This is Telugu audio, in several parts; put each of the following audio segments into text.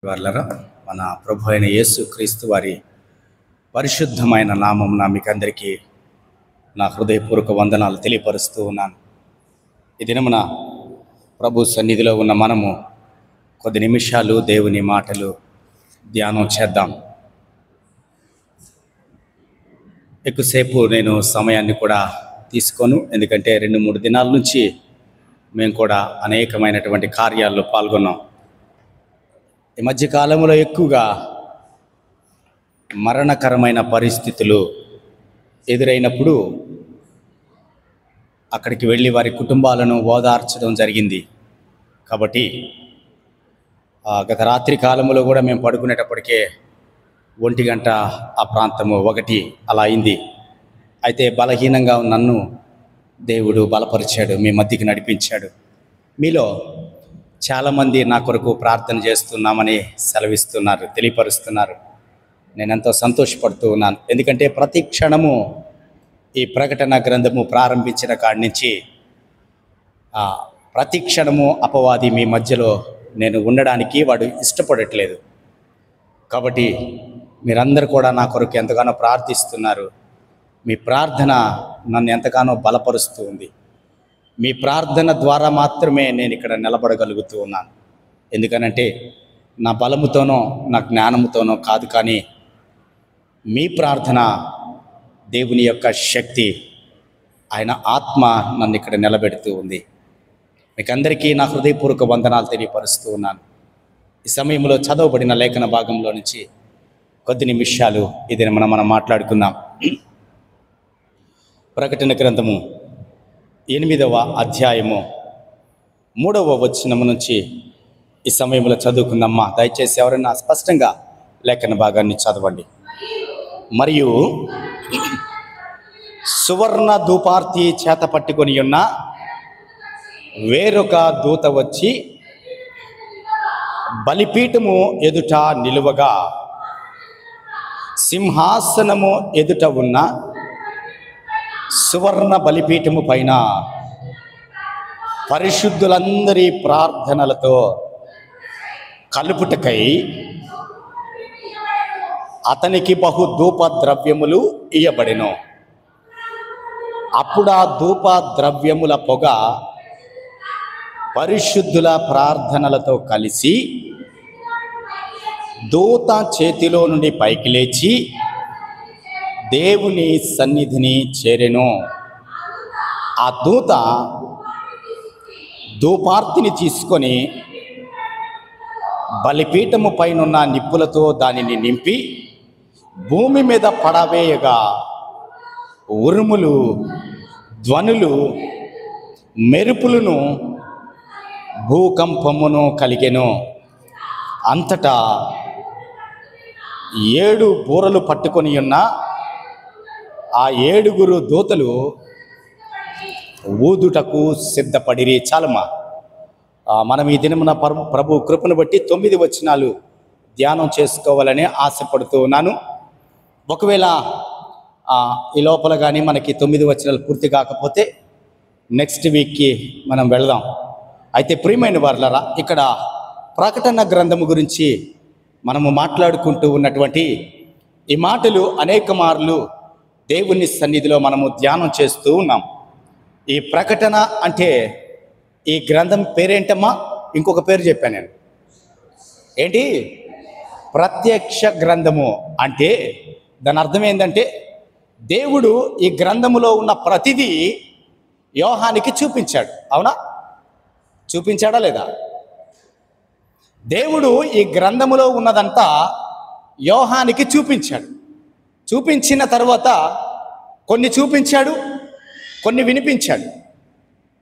వాళ్ళరా మన ప్రభు అయిన యేసు క్రీస్తు వారి పరిశుద్ధమైన నామమున మీకందరికీ నా హృదయపూర్వక వందనాలు తెలియపరుస్తూ ఉన్నాను. ఈ దినమున ప్రభు సన్నిధిలో ఉన్న మనము కొద్ది నిమిషాలు దేవుని మాటలు ధ్యానం చేద్దాం. ఎక్కువసేపు నేను సమయాన్ని కూడా తీసుకోను, ఎందుకంటే 2-3 దినాల నుంచి మేము కూడా అనేకమైనటువంటి కార్యాల్లో పాల్గొన్నాం. ఈ మధ్యకాలంలో ఎక్కువగా మరణకరమైన పరిస్థితులు ఎదురైనప్పుడు అక్కడికి వెళ్ళి వారి కుటుంబాలను ఓదార్చడం జరిగింది. కాబట్టి గత రాత్రి కాలంలో కూడా మేము పడుకునేటప్పటికే 1 గంట ఆ ప్రాంతము 1 అలా అయింది. అయితే బలహీనంగా నన్ను దేవుడు బలపరిచాడు, మీ మధ్యకి నడిపించాడు. మీలో చాలామంది నా కొరకు ప్రార్థన చేస్తున్నామని సెలవిస్తున్నారు, తెలియపరుస్తున్నారు. నేను ఎంతో సంతోషపడుతూ ఉన్నాను. ఎందుకంటే ప్రతి క్షణము ఈ ప్రకటన గ్రంథము ప్రారంభించిన కాడి నుంచి ప్రతి క్షణము అపవాది మీ మధ్యలో నేను ఉండడానికి వాడు ఇష్టపడట్లేదు. కాబట్టి మీరందరూ కూడా నా కొరకు ఎంతగానో ప్రార్థిస్తున్నారు. మీ ప్రార్థన నన్ను ఎంతగానో బలపరుస్తూ ఉంది. మీ ప్రార్థన ద్వారా మాత్రమే నేను ఇక్కడ నిలబడగలుగుతూ ఉన్నాను. ఎందుకనంటే నా బలముతోనో నా జ్ఞానముతోనో కాదు, కానీ మీ ప్రార్థన, దేవుని యొక్క శక్తి, ఆయన ఆత్మ నన్ను ఇక్కడ నిలబెడుతూ ఉంది. మీకు అందరికీ నా హృదయపూర్వక వందనాలు తెలియపరుస్తూ ఉన్నాను. ఈ సమయంలో చదవబడిన లేఖన భాగంలో నుంచి కొద్ది నిమిషాలు ఇది మనం మాట్లాడుకుందాం. ప్రకటన గ్రంథము 8వ అధ్యాయము 3వ వచనము నుంచి ఈ సమయంలో చదువుకుందామా. దయచేసి ఎవరైనా స్పష్టంగా లేఖన భాగాన్ని చదవండి. మరియు సువర్ణ ధూపార్తి చేత పట్టుకొని ఉన్న వేరొక దూత వచ్చి బలిపీఠము ఎదుట నిలువగా, సింహాసనము ఎదుట ఉన్న సువర్ణ బలిపీఠము పైన పరిశుద్ధులందరి ప్రార్థనలతో కలుపుటకై అతనికి బహు ధూప ద్రవ్యములు ఇయ్యబడెను. అప్పుడు ఆ ధూప ద్రవ్యముల పొగ పరిశుద్ధుల ప్రార్థనలతో కలిసి దూత చేతిలో నుండి పైకి లేచి దేవుని సన్నిధిని చేరెను. ఆ దూత ధూపార్తిని తీసుకొని బలిపీఠము పైనున్న నిప్పులతో దానిని నింపి భూమి మీద పడవేయగా, ఉరుములు, ధ్వనులు, మెరుపులను, భూకంపమును కలిగెను. అంతటా 7 బూరలు పట్టుకొని ఉన్న ఆ 7 దూతలు ఊదుటకు సిద్ధపడిరి. చాలమ్మా, మనం ఈ దినమున ప్రభు కృపను బట్టి 9 వచనాలు ధ్యానం చేసుకోవాలని ఆశపడుతూ ఉన్నాను. ఒకవేళ ఈ లోపల కానీ మనకి 9 వచనాలు పూర్తి కాకపోతే నెక్స్ట్ వీక్కి మనం వెళదాం. అయితే ప్రియమైన వారలారా, ఇక్కడ ప్రకటన గ్రంథము గురించి మనము మాట్లాడుకుంటూ ఉన్నటువంటి ఈ మాటలు అనేక మార్లు దేవుని సన్నిధిలో మనము ధ్యానం చేస్తూ ఉన్నాం. ఈ ప్రకటన అంటే ఈ గ్రంథం పేరేంటమ్మా? ఇంకొక పేరు చెప్పాను నేను. ఏంటి? ప్రత్యక్ష గ్రంథము. అంటే దాని అర్థం ఏంటంటే దేవుడు ఈ గ్రంథములో ఉన్న ప్రతిదీ యోహానికి చూపించాడు. అవునా? చూపించాడా లేదా? దేవుడు ఈ గ్రంథములో ఉన్నదంతా యోహానికి చూపించాడు. చూపించిన తర్వాత కొన్ని చూపించాడు, కొన్ని వినిపించాడు.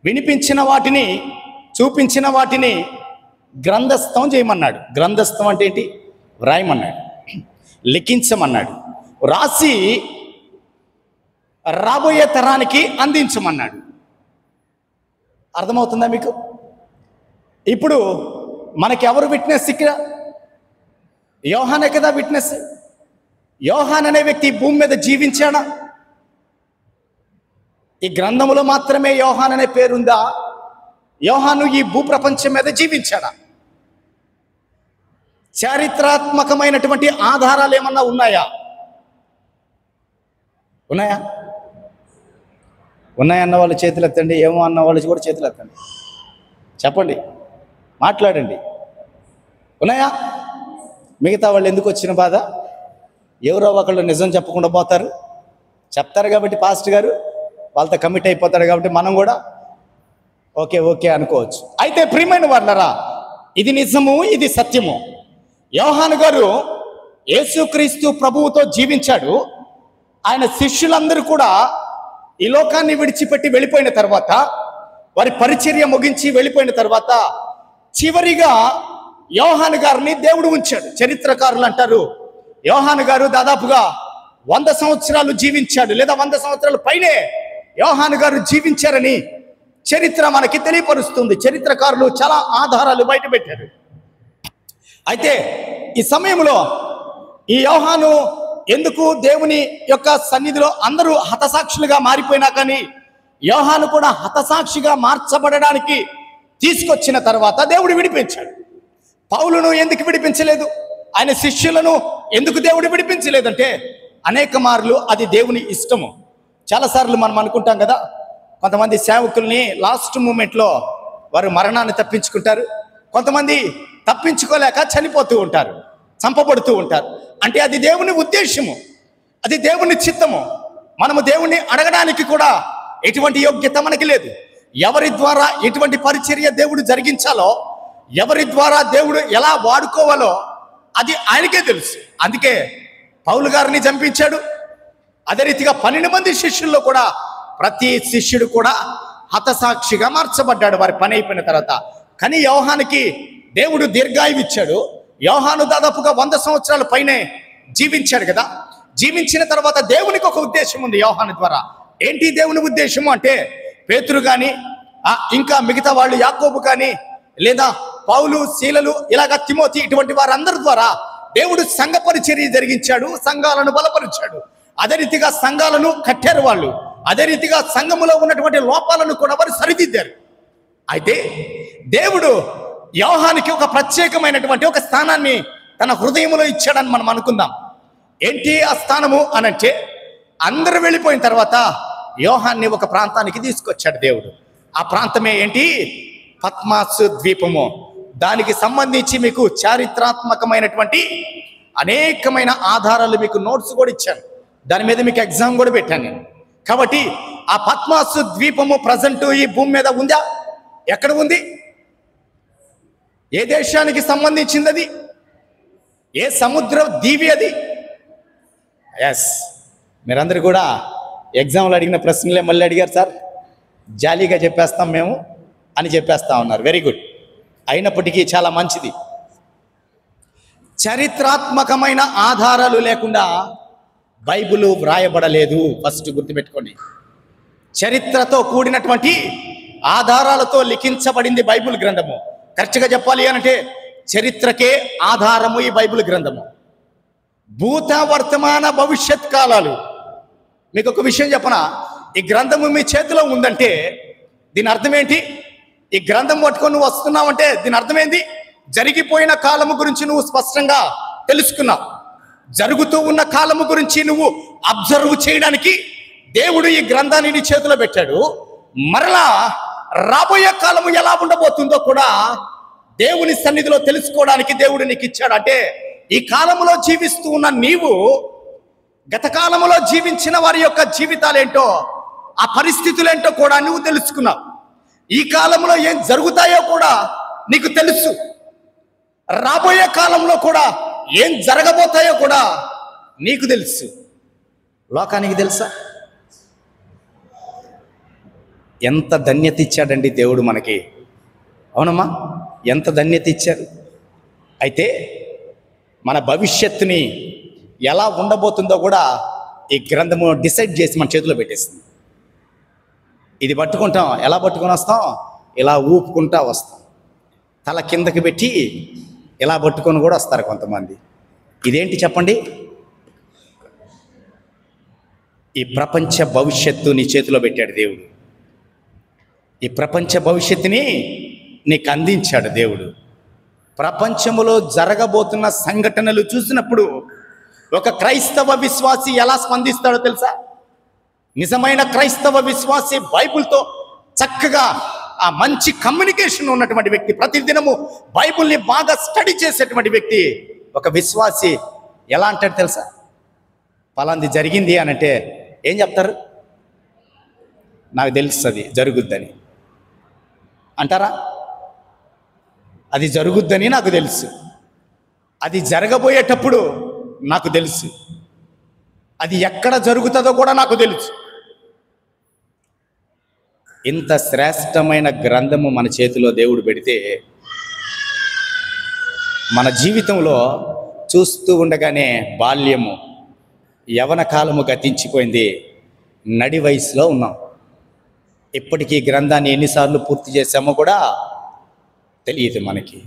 వినిపించిన వాటిని, చూపించిన వాటిని గ్రంథస్థం చేయమన్నాడు. గ్రంథస్థం అంటే ఏంటి? వ్రాయమన్నాడు, లిఖించమన్నాడు, రాసి రాబోయే తరానికి అందించమన్నాడు. అర్థమవుతుందా మీకు? ఇప్పుడు మనకి ఎవరు విట్నెస్? ఇక్కడ యోహానే కదా విట్నెస్. యోహాన్ అనే వ్యక్తి భూమి మీద జీవించాడా? ఈ గ్రంథములో మాత్రమే యోహాన్ అనే పేరుందా? యోహాను ఈ భూప్రపంచం మీద జీవించాడా? చారిత్రాత్మకమైనటువంటి ఆధారాలు ఏమన్నా ఉన్నాయా? ఉన్నాయా? ఉన్నాయన్న వాళ్ళు చేతులు ఎత్తండి. ఏమో అన్న వాళ్ళు కూడా చేతులు ఎత్తండి. చెప్పండి, మాట్లాడండి. ఉన్నాయా? మిగతా వాళ్ళు ఎందుకు వచ్చిన బాధ? ఎవరో ఒకళ్ళు నిజం చెప్పకుండా పోతారు. చెప్తారు కాబట్టి పాస్టర్ గారు వాళ్ళతో కమిట్ అయిపోతాడు కాబట్టి మనం కూడా ఓకే ఓకే అనుకోవచ్చు. అయితే ప్రియమైన వాళ్ళరా, ఇది నిజము, ఇది సత్యము. యోహాను గారు యేసుక్రీస్తు ప్రభువుతో జీవించాడు. ఆయన శిష్యులందరూ కూడా ఈ లోకాన్ని విడిచిపెట్టి వెళ్ళిపోయిన తర్వాత, వారి పరిచర్య ముగించి వెళ్ళిపోయిన తర్వాత చివరిగా యోహాను గారిని దేవుడు ఉంచాడు. చరిత్రకారులు అంటారు యోహాను గారు దాదాపుగా 100 సంవత్సరాలు జీవించాడు, లేదా 100 సంవత్సరాల పైనే యోహాను గారు జీవించారని చరిత్ర మనకి తెలియపరుస్తుంది. చరిత్రకారులు చాలా ఆధారాలు బయట పెట్టారు. అయితే ఈ సమయంలో ఈ యోహాను ఎందుకు దేవుని యొక్క సన్నిధిలో అందరూ హతసాక్షులుగా మారిపోయినా కానీ యోహాను కూడా హతసాక్షిగా మార్చబడడానికి తీసుకొచ్చిన తర్వాత దేవుడు విడిపించాడు. పౌలును ఎందుకు విడిపించలేదు? ఆయన శిష్యులను ఎందుకు దేవుడు విడిపించలేదంటే అనేక మార్లు అది దేవుని ఇష్టము. చాలాసార్లు మనం అనుకుంటాం కదా, కొంతమంది సేవకుల్ని లాస్ట్ మూమెంట్లో వారు మరణాన్ని తప్పించుకుంటారు, కొంతమంది తప్పించుకోలేక చనిపోతూ ఉంటారు, చంపబడుతూ ఉంటారు. అంటే అది దేవుని ఉద్దేశము, అది దేవుని చిత్తము. మనము దేవుణ్ణి అడగడానికి కూడా ఎటువంటి యోగ్యత మనకి లేదు. ఎవరి ద్వారా ఎటువంటి పరిచర్య దేవుడు జరిగించాలో, ఎవరి ద్వారా దేవుడు ఎలా వాడుకోవాలో అది ఆయనకే తెలుసు. అందుకే పౌలు గారిని చంపించాడు. అదే రీతిగా 12 మంది శిష్యుల్లో కూడా ప్రతి శిష్యుడు కూడా హతసాక్షిగా మార్చబడ్డాడు వారి పని అయిపోయిన తర్వాత. కానీ యోహానుకి దేవుడు దీర్ఘాయువు ఇచ్చాడు. యోహాను దాదాపుగా 100 సంవత్సరాల పైనే జీవించాడు కదా. జీవించిన తర్వాత దేవునికి ఒక ఉద్దేశం ఉంది యోహాను ద్వారా. ఏంటి దేవుని ఉద్దేశము అంటే, పేతురు కానీ ఇంకా మిగతా వాళ్ళు యాకోబు కానీ, లేదా పౌలు, శీలలు, ఇలాగ తిమోతి, ఇటువంటి వారందరి ద్వారా దేవుడు సంఘ పరిచర్య జరిగించాడు, సంఘాలను బలపరిచాడు. అదే రీతిగా సంఘాలను కట్టారు వాళ్ళు. అదే రీతిగా సంఘములో ఉన్నటువంటి లోపాలను కూడా వారు సరిదిద్దారు. అయితే దేవుడు యోహానుకి ఒక ప్రత్యేకమైనటువంటి ఒక స్థానాన్ని తన హృదయంలో ఇచ్చాడని మనం అనుకుందాం. ఏంటి ఆ స్థానము అనంటే, అందరూ వెళ్ళిపోయిన తర్వాత యోహాన్ని ఒక ప్రాంతానికి తీసుకొచ్చాడు దేవుడు. ఆ ప్రాంతమే ఏంటి? పద్మాసు ద్వీపము. దానికి సంబంధించి మీకు చారిత్రాత్మకమైనటువంటి అనేకమైన ఆధారాలు, మీకు నోట్స్ కూడా ఇచ్చాను. దాని మీద మీకు ఎగ్జామ్ కూడా పెట్టాను నేను. కాబట్టి ఆ పద్మాసు ద్వీపము ప్రజెంట్ ఈ భూమి మీద ఉందా? ఎక్కడ ఉంది? ఏ దేశానికి సంబంధించింది అది? ఏ సముద్ర దీవి అది? ఎస్, మీరందరూ కూడా ఎగ్జామ్లో అడిగిన ప్రశ్నలే మళ్ళీ అడిగారు సార్. జాలీగా చెప్పేస్తాం మేము అని చెప్పేస్తా ఉన్నారు. Very good. అయినప్పటికీ చాలా మంచిది. చరిత్రాత్మకమైన ఆధారాలు లేకుండా బైబిల్ వ్రాయబడలేదు. ఫస్ట్ గుర్తుపెట్టుకోండి. చరిత్రతో కూడినటువంటి ఆధారాలతో లిఖించబడింది బైబిల్ గ్రంథము. కరెక్ట్గా చెప్పాలి అంటే చరిత్రకే ఆధారము ఈ బైబిల్ గ్రంథము. భూత, వర్తమాన, భవిష్యత్ కాలాలు. మీకు ఒక విషయం చెప్పనా, ఈ గ్రంథము మీ చేతిలో ఉందంటే దీని అర్థం ఏంటి? ఈ గ్రంథం పట్టుకొని నువ్వు వస్తున్నావంటే దీని అర్థమైంది, జరిగిపోయిన కాలము గురించి నువ్వు స్పష్టంగా తెలుసుకున్నావు. జరుగుతూ ఉన్న కాలము గురించి నువ్వు అబ్జర్వ్ చేయడానికి దేవుడు ఈ గ్రంథాన్ని నీ చేతిలో పెట్టాడు. మరలా రాబోయే కాలము ఎలా ఉండబోతుందో కూడా దేవుని సన్నిధిలో తెలుసుకోవడానికి దేవుడు నీకు ఇచ్చాడు. అంటే ఈ కాలంలో జీవిస్తూ ఉన్న నీవు గత కాలంలో జీవించిన వారి యొక్క జీవితాలేంటో, ఆ పరిస్థితులేంటో కూడా నువ్వు తెలుసుకున్నావు. ఈ కాలంలో ఏం జరుగుతాయో కూడా నీకు తెలుసు. రాబోయే కాలంలో కూడా ఏం జరగబోతాయో కూడా నీకు తెలుసు. లోకానికి తెలుసా? ఎంత ధన్యత ఇచ్చాడండి దేవుడు మనకి. అవునమ్మా, ఎంత ధన్యత ఇచ్చారు. అయితే మన భవిష్యత్తుని ఎలా ఉండబోతుందో కూడా ఈ గ్రంథము డిసైడ్ చేసి మన చేతిలో పెట్టేస్తుంది. ఇది పట్టుకుంటాం. ఎలా పట్టుకొని వస్తాం? ఇలా ఊపుకుంటా వస్తాం. తల కిందకి పెట్టి ఇలా పట్టుకొని కూడా వస్తారు కొంతమంది. ఇదేంటి చెప్పండి? ఈ ప్రపంచ భవిష్యత్తు నీ చేతిలో పెట్టాడు దేవుడు. ఈ ప్రపంచ భవిష్యత్తుని నీకు అందించాడు దేవుడు. ప్రపంచంలో జరగబోతున్న సంఘటనలు చూసినప్పుడు ఒక క్రైస్తవ విశ్వాసి ఎలా స్పందిస్తాడో తెలుసా? నిజమైన క్రైస్తవ విశ్వాసి బైబిల్తో చక్కగా ఆ మంచి కమ్యూనికేషన్ ఉన్నటువంటి వ్యక్తి, ప్రతిదినము బైబిల్ని బాగా స్టడీ చేసేటువంటి వ్యక్తి, ఒక విశ్వాసి ఎలా అంటాడు తెలుసా? పలాంది జరిగింది అని అంటే ఏం చెప్తారు? నాకు తెలుస్తుంది జరుగుద్దని అంటారా? అది జరుగుద్దని నాకు తెలుసు, అది జరగబోయేటప్పుడు నాకు తెలుసు, అది ఎక్కడ జరుగుతుందో కూడా నాకు తెలుసు. ఇంత శ్రేష్టమైన గ్రంథము మన చేతిలో దేవుడు పెడితే మన జీవితంలో చూస్తూ ఉండగానే బాల్యము, యవన కాలము గతించిపోయింది, నడి వయసులో ఉన్నాం. ఇప్పటికీ గ్రంథాన్ని ఎన్నిసార్లు పూర్తి చేశామో కూడా తెలియదు మనకి.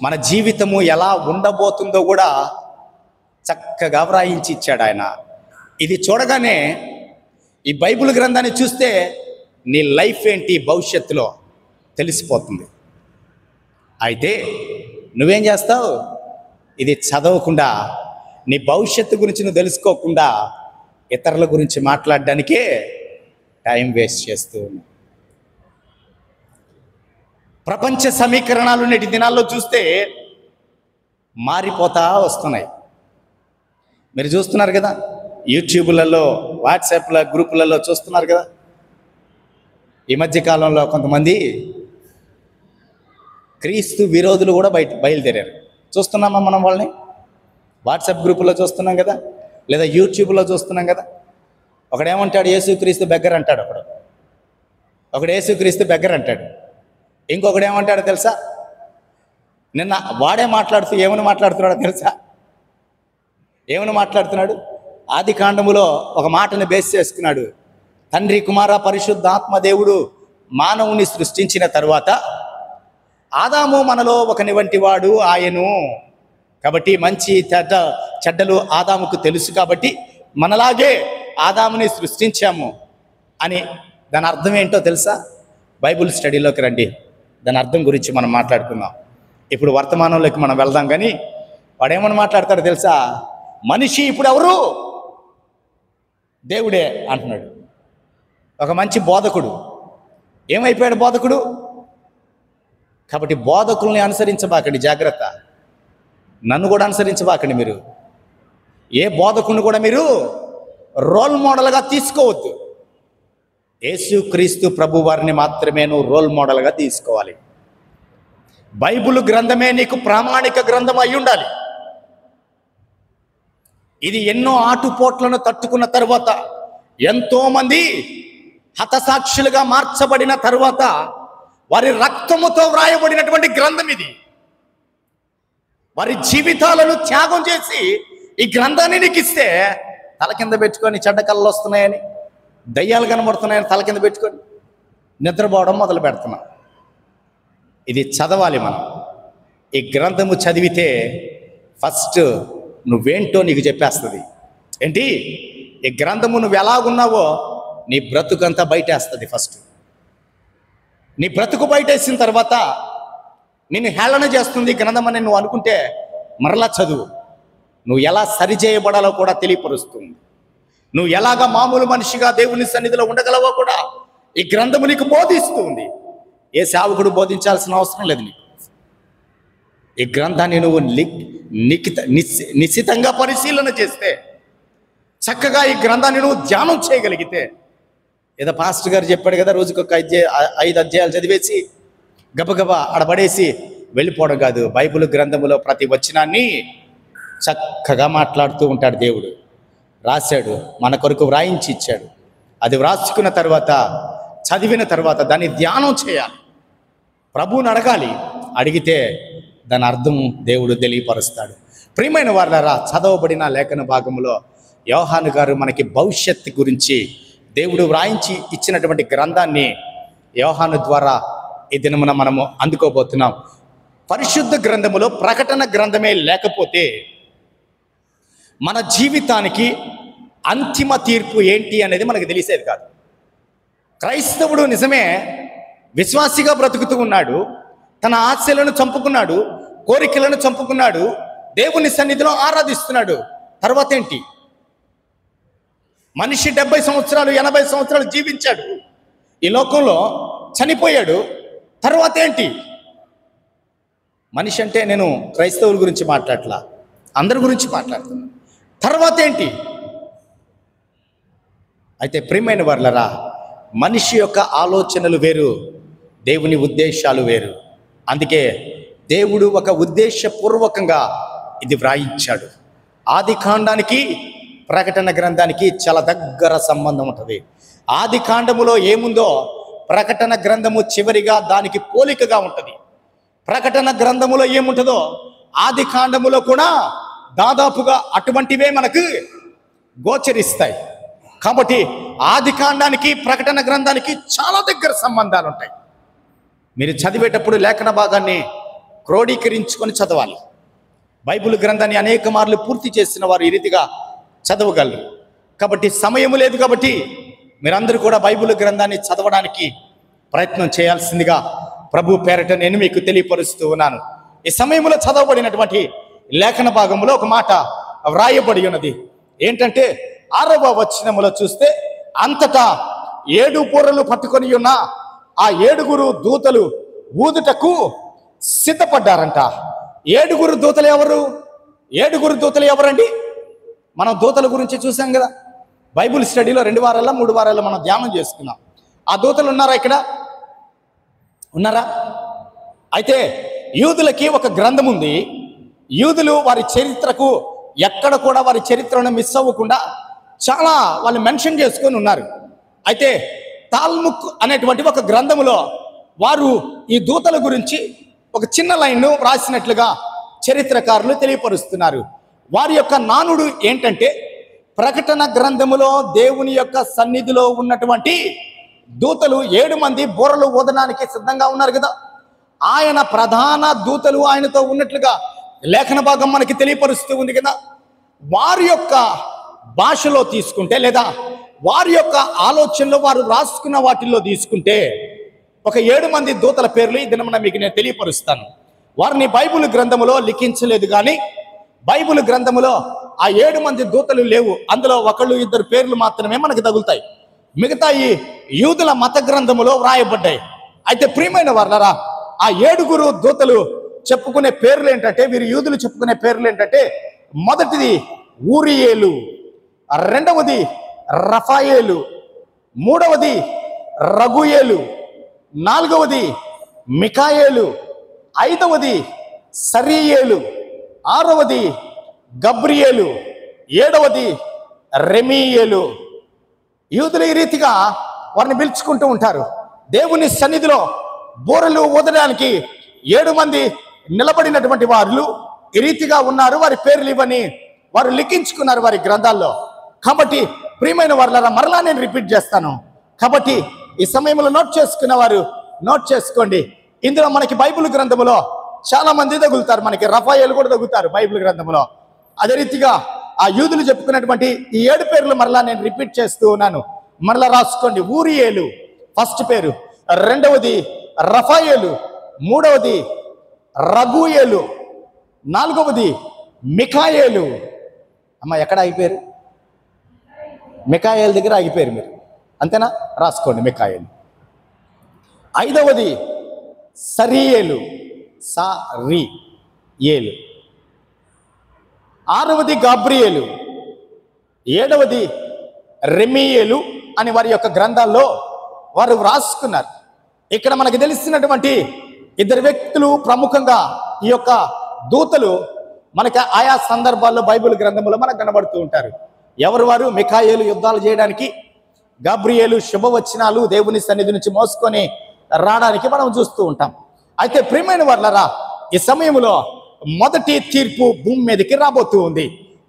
మన జీవితము ఎలా ఉండబోతుందో కూడా చక్కగా వ్రాయించి ఇచ్చాడు ఆయన. ఇది చూడగానే, ఈ బైబిల్ గ్రంథాన్ని చూస్తే నీ లైఫ్ ఏంటి భవిష్యత్తులో తెలిసిపోతుంది. అయితే నువ్వేం చేస్తావు? ఇది చదవకుండా, నీ భవిష్యత్తు గురించి నువ్వు తెలుసుకోకుండా ఇతరుల గురించి మాట్లాడడానికే టైం వేస్ట్ చేస్తూ ఉన్నావు. ప్రపంచ సమీకరణాలు నేటి దినాల్లో చూస్తే మారిపోతా వస్తున్నాయి. మీరు చూస్తున్నారు కదా, యూట్యూబ్లలో, వాట్సాప్ల గ్రూపులలో చూస్తున్నారు కదా. ఈ మధ్యకాలంలో కొంతమంది క్రీస్తు విరోధులు కూడా బయలుదేరారు. చూస్తున్నామా మనం వాళ్ళని? వాట్సాప్ గ్రూపుల్లో చూస్తున్నాం కదా, లేదా యూట్యూబ్లో చూస్తున్నాం కదా. ఒకడేమంటాడు? యేసుక్రీస్తు బెగ్గర్ అంటాడు ఒకడు యేసుక్రీస్తు బెగ్గర్ అంటాడు. ఇంకొకడు ఏమంటాడో తెలుసా? నిన్న వాడే మాట్లాడుతూ ఏమని మాట్లాడుతున్నాడో తెలుసా? ఏమని మాట్లాడుతున్నాడు? ఆది కాండములో ఒక మాటను బేస్ చేసుకున్నాడు. తండ్రి, కుమార, పరిశుద్ధాత్మ దేవుడు మానవుని సృష్టించిన తర్వాత ఆదాము మనలో ఒకని వంటి వాడు ఆయను, కాబట్టి మంచి చెడ్డలు ఆదాముకు తెలుసు, కాబట్టి మనలాగే ఆదాముని సృష్టించాము అని. దాని అర్థం ఏంటో తెలుసా? బైబిల్ స్టడీలోకి రండి, దాని అర్థం గురించి మనం మాట్లాడుకుందాం. ఇప్పుడు వర్తమానంలోకి మనం వెళ్దాం. కానీ వాడేమని మాట్లాడతాడో తెలుసా? మనిషి ఇప్పుడు ఎవరు? దేవుడే అంటున్నాడు. ఒక మంచి బోధకుడు ఏమైపోయాడు? బోధకుడు. కాబట్టి బోధకుల్ని అనుసరించబాకండి, జాగ్రత్త. నన్ను కూడా అనుసరించబాకండి మీరు. ఏ బోధకుని కూడా మీరు రోల్ మోడల్గా తీసుకోవద్దు. యేసుక్రీస్తు ప్రభు వారిని మాత్రమే నువ్వు రోల్ మోడల్గా తీసుకోవాలి. బైబిల్ గ్రంథమే నీకు ప్రామాణిక గ్రంథం అయి ఉండాలి. ఇది ఎన్నో ఆటుపోట్లను తట్టుకున్న తర్వాత, ఎంతోమంది హతసాక్షులుగా మార్చబడిన తరువాత వారి రక్తముతో వ్రాయబడినటువంటి గ్రంథం ఇది. వారి జీవితాలను త్యాగం చేసి ఈ గ్రంథాన్ని నీకు ఇస్తే తల కింద పెట్టుకొని చెడ్డ కళ్ళు వస్తున్నాయని, దయ్యాలు కనబడుతున్నాయని తల కింద పెట్టుకొని నిద్రపోవడం మొదలు పెడుతున్నాం. ఇది చదవాలి మనం. ఈ గ్రంథము చదివితే ఫస్ట్ నువ్వేంటో నీకు చెప్పేస్తుంది. ఏంటి? ఈ గ్రంథము నువ్వు ఎలాగున్నావో నీ బ్రతుకంతా బయటేస్తుంది. ఫస్ట్ నీ బ్రతుకు బయటేసిన తర్వాత నిన్ను హేళన చేస్తుంది గ్రంథం అని నువ్వు అనుకుంటే మరలా చదువు. నువ్వు ఎలా సరిచేయబడాలో కూడా తెలియపరుస్తుంది. నువ్వు ఎలాగా మామూలు మనిషిగా దేవుని సన్నిధిలో ఉండగలవో కూడా ఈ గ్రంథము నీకు బోధిస్తుంది. ఏ సేవకుడు బోధించాల్సిన అవసరం లేదు నీకు. ఈ గ్రంథాన్ని నువ్వు నిశ్చితంగా పరిశీలన చేస్తే, చక్కగా ఈ గ్రంథాన్ని నువ్వు ధ్యానం చేయగలిగితే, ఏదో పాస్టర్ గారు చెప్పాడు కదా, రోజుకొక 5 అధ్యాయాలు చదివేసి గబగబా అడబడేసి వెళ్ళిపోవడం కాదు. బైబిల్ గ్రంథములో ప్రతి వచనాన్ని చక్కగా మాట్లాడుతూ ఉంటాడు దేవుడు. రాశాడు, మన కొరకు వ్రాయించి ఇచ్చాడు. అది వ్రాసుకున్న తర్వాత, చదివిన తర్వాత దాన్ని ధ్యానం చేయాలి, ప్రభువుని అడగాలి. అడిగితే దాని అర్థం దేవుడు తెలియపరుస్తాడు. ప్రియమైన వారలారా, చదవబడిన లేఖన భాగంలో యోహాను గారు మనకి భవిష్యత్తు గురించి దేవుడు వ్రాయించి ఇచ్చినటువంటి గ్రంథాన్ని యోహాను ద్వారా ఈ దినమున మనము అందుకోబోతున్నాం. పరిశుద్ధ గ్రంథములో ప్రకటన గ్రంథమే లేకపోతే మన జీవితానికి అంతిమ తీర్పు ఏంటి అనేది మనకు తెలిసేది కాదు. క్రైస్తవుడు నిజమే విశ్వాసిగా బ్రతుకుతూ ఉన్నాడు, తన ఆశలను చంపుకున్నాడు, కోరికలను చంపుకున్నాడు, దేవుని సన్నిధిలో ఆరాధిస్తున్నాడు. తర్వాత ఏంటి? మనిషి 70 సంవత్సరాలు 80 సంవత్సరాలు జీవించాడు, ఈ లోకంలో చనిపోయాడు. తర్వాత ఏంటి? మనిషి అంటే నేను క్రైస్తవుల గురించి మాట్లాడట్లా, అందరి గురించి మాట్లాడుతున్నాను. తర్వాత ఏంటి? అయితే ప్రియమైన వారలారా, మనిషి యొక్క ఆలోచనలు వేరు, దేవుని ఉద్దేశాలు వేరు. అందుకే దేవుడు ఒక ఉద్దేశపూర్వకంగా ఇది వ్రాయించాడు. ఆది కాండానికి ప్రకటన గ్రంథానికి చాలా దగ్గర సంబంధం ఉంటుంది. ఆది కాండములో ఏముందో ప్రకటన గ్రంథము చివరిగా దానికి పోలికగా ఉంటుంది. ప్రకటన గ్రంథములో ఏముంటుందో ఆది కాండములో కూడా దాదాపుగా అటువంటివే మనకు గోచరిస్తాయి. కాబట్టి ఆది కాండానికి ప్రకటన గ్రంథానికి చాలా దగ్గర సంబంధాలు ఉంటాయి. మీరు చదివేటప్పుడు లేఖన భాగాన్ని క్రోడీకరించుకొని చదవాలి. బైబిల్ గ్రంథాన్ని అనేక మార్లు పూర్తి చేసిన వారు ఈ రీతిగా చదవగలరు. కాబట్టి సమయం లేదు, కాబట్టి మీరందరూ కూడా బైబిల్ గ్రంథాన్ని చదవడానికి ప్రయత్నం చేయాల్సిందిగా ప్రభు పేరట నేను మీకు తెలియపరుస్తూ ఉన్నాను. ఈ సమయంలో చదవబడినటువంటి లేఖన భాగంలో ఒక మాట వ్రాయబడి ఉన్నది. ఏంటంటే 6వ వచనములో చూస్తే, అంతటా 7 బూరలు పట్టుకొని ఉన్న ఆ 7 దూతలు ఊదుటకు సిద్ధపడ్డారంట. 7 దూతలు ఎవరు? 7 దూతలు ఎవరండి? మనం దూతల గురించి చూసాం కదా, బైబిల్ స్టడీలో 2 వారాల్లో 3 వారాల్లో మనం ధ్యానం చేసుకున్నాం. ఆ దూతలు ఉన్నారా? ఇక్కడ ఉన్నారా? అయితే యూదులకి ఒక గ్రంథం ఉంది. యూదులు వారి చరిత్రకు ఎక్కడ కూడా వారి చరిత్రను మిస్ అవ్వకుండా చాలా వాళ్ళు మెన్షన్ చేసుకొని ఉన్నారు. అయితే తాల్ముక్ అనేటువంటి ఒక గ్రంథములో వారు ఈ దూతల గురించి ఒక చిన్న లైన్ను వ్రాసినట్లుగా చరిత్రకారులు తెలియపరుస్తున్నారు. వారి యొక్క నానుడు ఏంటంటే, ప్రకటన గ్రంథములో దేవుని యొక్క సన్నిధిలో ఉన్నటువంటి దూతలు 7 మంది బూరలు ఊదడానికి సిద్ధంగా ఉన్నారు కదా, ఆయన ప్రధాన దూతలు ఆయనతో ఉన్నట్లుగా లేఖన భాగం మనకి తెలియపరుస్తూ ఉంది కదా. వారి యొక్క భాషలో తీసుకుంటే, లేదా వారి యొక్క ఆలోచనలో వారు రాసుకున్న వాటిల్లో తీసుకుంటే, ఒక 7 మంది దూతల పేర్లు ఈ దినమున మీకు నేను తెలియపరుస్తాను. వారిని బైబిల్ గ్రంథములో లిఖించలేదు, కానీ బైబిల్ గ్రంథములో ఆ 7 మంది దూతలు లేవు. అందులో 1-2 పేర్లు మాత్రమే మనకు తగులుతాయి. మిగతా ఈ యూదుల మత గ్రంథములో వ్రాయబడ్డాయి. అయితే ప్రియమైన వారలారా, ఆ 7 దూతలు చెప్పుకునే పేర్లు ఏంటంటే, వీరు యూదులు చెప్పుకునే పేర్లు ఏంటంటే, మొదటిది ఊరియేలు, రెండవది రఫాయేలు, మూడవది రగుయేలు, నాలుగవది మికాయేలు, ఐదవది సరియేలు, ఆరవది గబ్రియేలు, ఏడవది రెమీయేలు. యూదులు ఈ రీతిగా వారిని పిలుచుకుంటూ ఉంటారు. దేవుని సన్నిధిలో బూరలు ఊదడానికి 7 మంది నిలబడినటువంటి వారు ఈ రీతిగా ఉన్నారు. వారి పేర్లు ఇవన్నీ వారు లిఖించుకున్నారు వారి గ్రంథాల్లో. కాబట్టి ప్రియమైన వారులారా, మరలా నేను రిపీట్ చేస్తాను. కాబట్టి ఈ సమయంలో నోట్ చేసుకున్న వారు నోట్ చేసుకోండి. ఇందులో మనకి బైబిల్ గ్రంథములో చాలా మంది తగులుతారు. మనకి రఫాయేలు కూడా తగులుతారు బైబిల్ గ్రంథములో. అదే రీతిగా ఆ యూదులు చెప్పుకున్నటువంటి ఈ 7 పేర్లు మరలా నేను రిపీట్ చేస్తూ ఉన్నాను. మరలా రాసుకోండి. ఊరియేలు ఫస్ట్ పేరు, రెండవది రఫాయేలు, మూడవది రగుయేలు, నాలుగవది మికాయేలు. అమ్మ ఎక్కడ ఆగిపోయారు? మికాయేలు దగ్గర ఆగిపోయారు మీరు, అంతేనా? రాసుకోండి మికాయేలు. ఐదవది సరియేలు, సరియేలు. ఆరవది గాబ్రియేలు, ఏడవది రెమీయేలు అని వారి యొక్క గ్రంథాల్లో వారు వ్రాసుకున్నారు. ఇక్కడ మనకు తెలిసినటువంటి 2 వ్యక్తులు ప్రముఖంగా ఈ యొక్క దూతలు మనకి ఆయా సందర్భాల్లో బైబిల్ గ్రంథంలో మనకు కనబడుతూ ఉంటారు. ఎవరు వారు? మికాయేలు యుద్ధాలు చేయడానికి, గాబ్రియేలు శుభవచనాలు దేవుని సన్నిధి నుంచి మోసుకొని రావడానికి మనం చూస్తూ ఉంటాం. అయితే ప్రియమైన వారలారా, ఈ సమయంలో మొదటి తీర్పు భూమి మీదకి రాబోతూ ఉంది.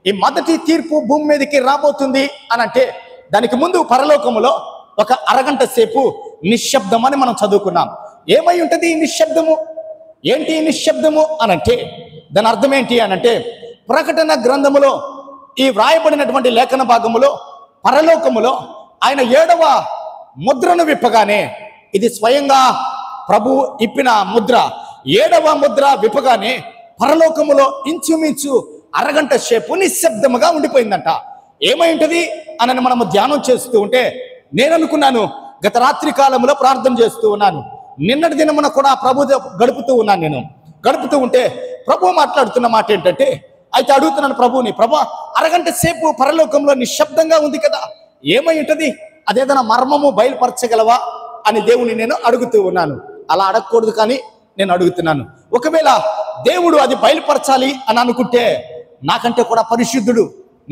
ఈ మొదటి తీర్పు భూమి మీదకి రాబోతుంది అని అంటే, దానికి ముందు పరలోకములో ఒక అరగంట సేపు నిశ్శబ్దం అని మనం చదువుకున్నాం. ఏమై ఉంటుంది ఈ నిశ్శబ్దము? ఏంటి ఈ నిశ్శబ్దము అనంటే, దాని అర్థం ఏంటి అనంటే, ప్రకటన గ్రంథములో ఈ వ్రాయబడినటువంటి లేఖన భాగములో పరలోకములో ఆయన 7వ ముద్రను విప్పగానే, ఇది స్వయంగా ప్రభు ఇప్పిన ముద్ర, 7వ ముద్ర విప్పగానే పరలోకములో ఇంచుమించు అరగంట సేపు నిశ్శబ్దముగా ఉండిపోయిందంట. ఏమై ఉంటుంది అని మనము ధ్యానం చేస్తూ ఉంటే నేను అనుకున్నాను, గత రాత్రి కాలంలో ప్రార్థన చేస్తూ ఉన్నాను, నిన్నటి దినమున కూడా ప్రభు గడుపుతూ ఉన్నాను. నేను గడుపుతూ ఉంటే ప్రభు మాట్లాడుతున్న మాట ఏంటంటే, అయితే అడుగుతున్నాను ప్రభుని, ప్రభు అరగంట సేపు పరలోకంలో నిశ్శబ్దంగా ఉంది కదా, ఏమై ఉంటుంది, అదేదైనా మర్మము బయలుపరచగలవా అని దేవుని నేను అడుగుతూ ఉన్నాను. అలా అడగకూడదు కానీ నేను అడుగుతున్నాను. ఒకవేళ దేవుడు అది బయలుపరచాలి అని అనుకుంటే, నాకంటే కూడా పరిశుద్ధుడు,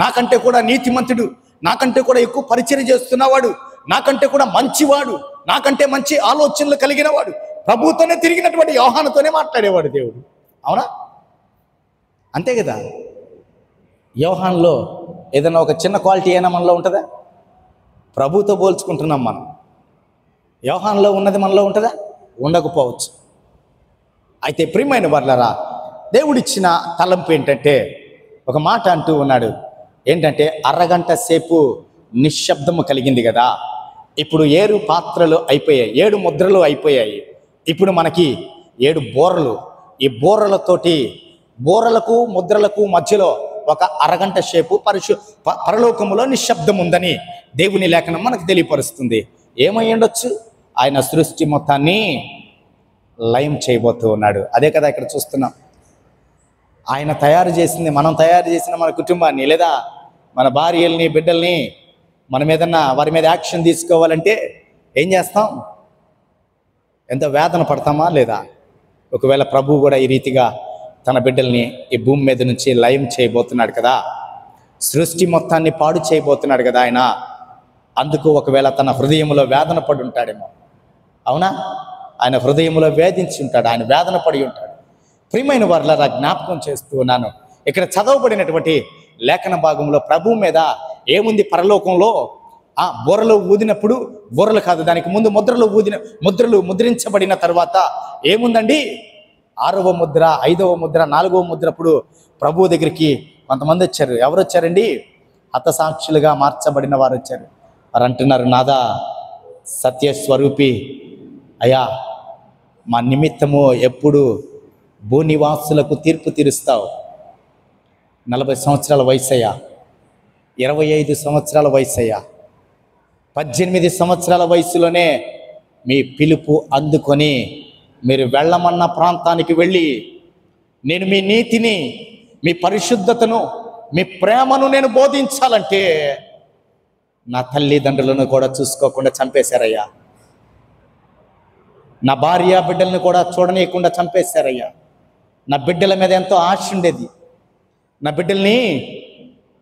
నాకంటే కూడా నీతిమంతుడు, నాకంటే కూడా ఎక్కువ పరిచయం చేస్తున్నవాడు, నాకంటే కూడా మంచివాడు, నాకంటే మంచి ఆలోచనలు కలిగిన వాడు, ప్రభుతోనే తిరిగినటువంటి యోహానుతోనే మాట్లాడేవాడు దేవుడు. అవునా? అంతే కదా. యోహాన్లో ఏదైనా ఒక చిన్న క్వాలిటీ అయినా మనలో ఉంటుందా? ప్రభుతో పోల్చుకుంటున్నాం మనం. యోహాన్లో ఉన్నది మనలో ఉంటుందా? ఉండకపోవచ్చు. అయితే ప్రియమైన వర్లరా, దేవుడిచ్చిన తలంపు ఏంటంటే, ఒక మాట అంటూ ఉన్నాడు. ఏంటంటే, అరగంట సేపు నిశ్శబ్దము కలిగింది కదా, ఇప్పుడు 7 పాత్రలు అయిపోయాయి, 7 ముద్రలు అయిపోయాయి. ఇప్పుడు మనకి 7 బోరలు. ఈ బోరలతోటి, బోరలకు ముద్రలకు మధ్యలో ఒక అరగంట సేపు పరలోకములో నిశ్శబ్దం ఉందని దేవుని లేఖనం మనకు తెలియపరుస్తుంది. ఏమై ఉండొచ్చు? ఆయన సృష్టి మొత్తాన్ని లయం చేయబోతూ ఉన్నాడు. అదే కదా ఇక్కడ చూస్తున్నాం. ఆయన తయారు చేసింది, మనం తయారు చేసిన మన కుటుంబాన్ని, లేదా మన భార్యల్ని, బిడ్డల్ని, మనం ఏదన్నా వారి మీద యాక్షన్ తీసుకోవాలంటే ఏం చేస్తాం? ఎంత వేదన పడతామా లేదా? ఒకవేళ ప్రభువు కూడా ఈ రీతిగా తన బిడ్డల్ని ఈ భూమి మీద నుంచి లయం చేయబోతున్నాడు కదా, సృష్టి మొత్తాన్ని పాడు చేయబోతున్నాడు కదా ఆయన. అందుకు ఒకవేళ తన హృదయంలో వేదన పడి ఉంటాడేమో. అవునా? ఆయన హృదయంలో వేధించి ఉంటాడు, ఆయన వేదన పడి ఉంటాడు. ప్రియమైన వారులారా, జ్ఞాపకం చేస్తూ ఉన్నాను, ఇక్కడ చదవబడినటువంటి లేఖన భాగంలో ప్రభు మీద ఏముంది? పరలోకంలో ఆ బోరలు ఊదినప్పుడు, బోరలు కాదు, దానికి ముందు ముద్రలు ముద్రించబడిన తర్వాత ఏముందండి? 6వ ముద్ర, 5వ ముద్ర, 4వ ముద్రప్పుడు ప్రభు దగ్గరికి కొంతమంది వచ్చారు. ఎవరు వచ్చారండి? హతసాక్షులుగా మార్చబడిన వారు వచ్చారు. వారు అంటున్నారు, నాదా సత్యస్వరూపి అయ్యా, మా నిమిత్తము ఎప్పుడు భూనివాసులకు తీర్పు తీరుస్తావు? 40 సంవత్సరాల వయసయ్యా, 25 సంవత్సరాల వయసయ్యా, 18 సంవత్సరాల వయసులోనే మీ పిలుపు అందుకొని మీరు వెళ్ళమన్న ప్రాంతానికి వెళ్ళి, నేను మీ నీతిని, మీ పరిశుద్ధతను, మీ ప్రేమను నేను బోధించాలంటే నా తల్లిదండ్రులను కూడా చూసుకోకుండా చంపేశారయ్యా, నా భార్య బిడ్డలను కూడా చూడనీయకుండా చంపేశారయ్యా. నా బిడ్డల మీద ఎంతో ఆశ ఉండేది, నా బిడ్డల్ని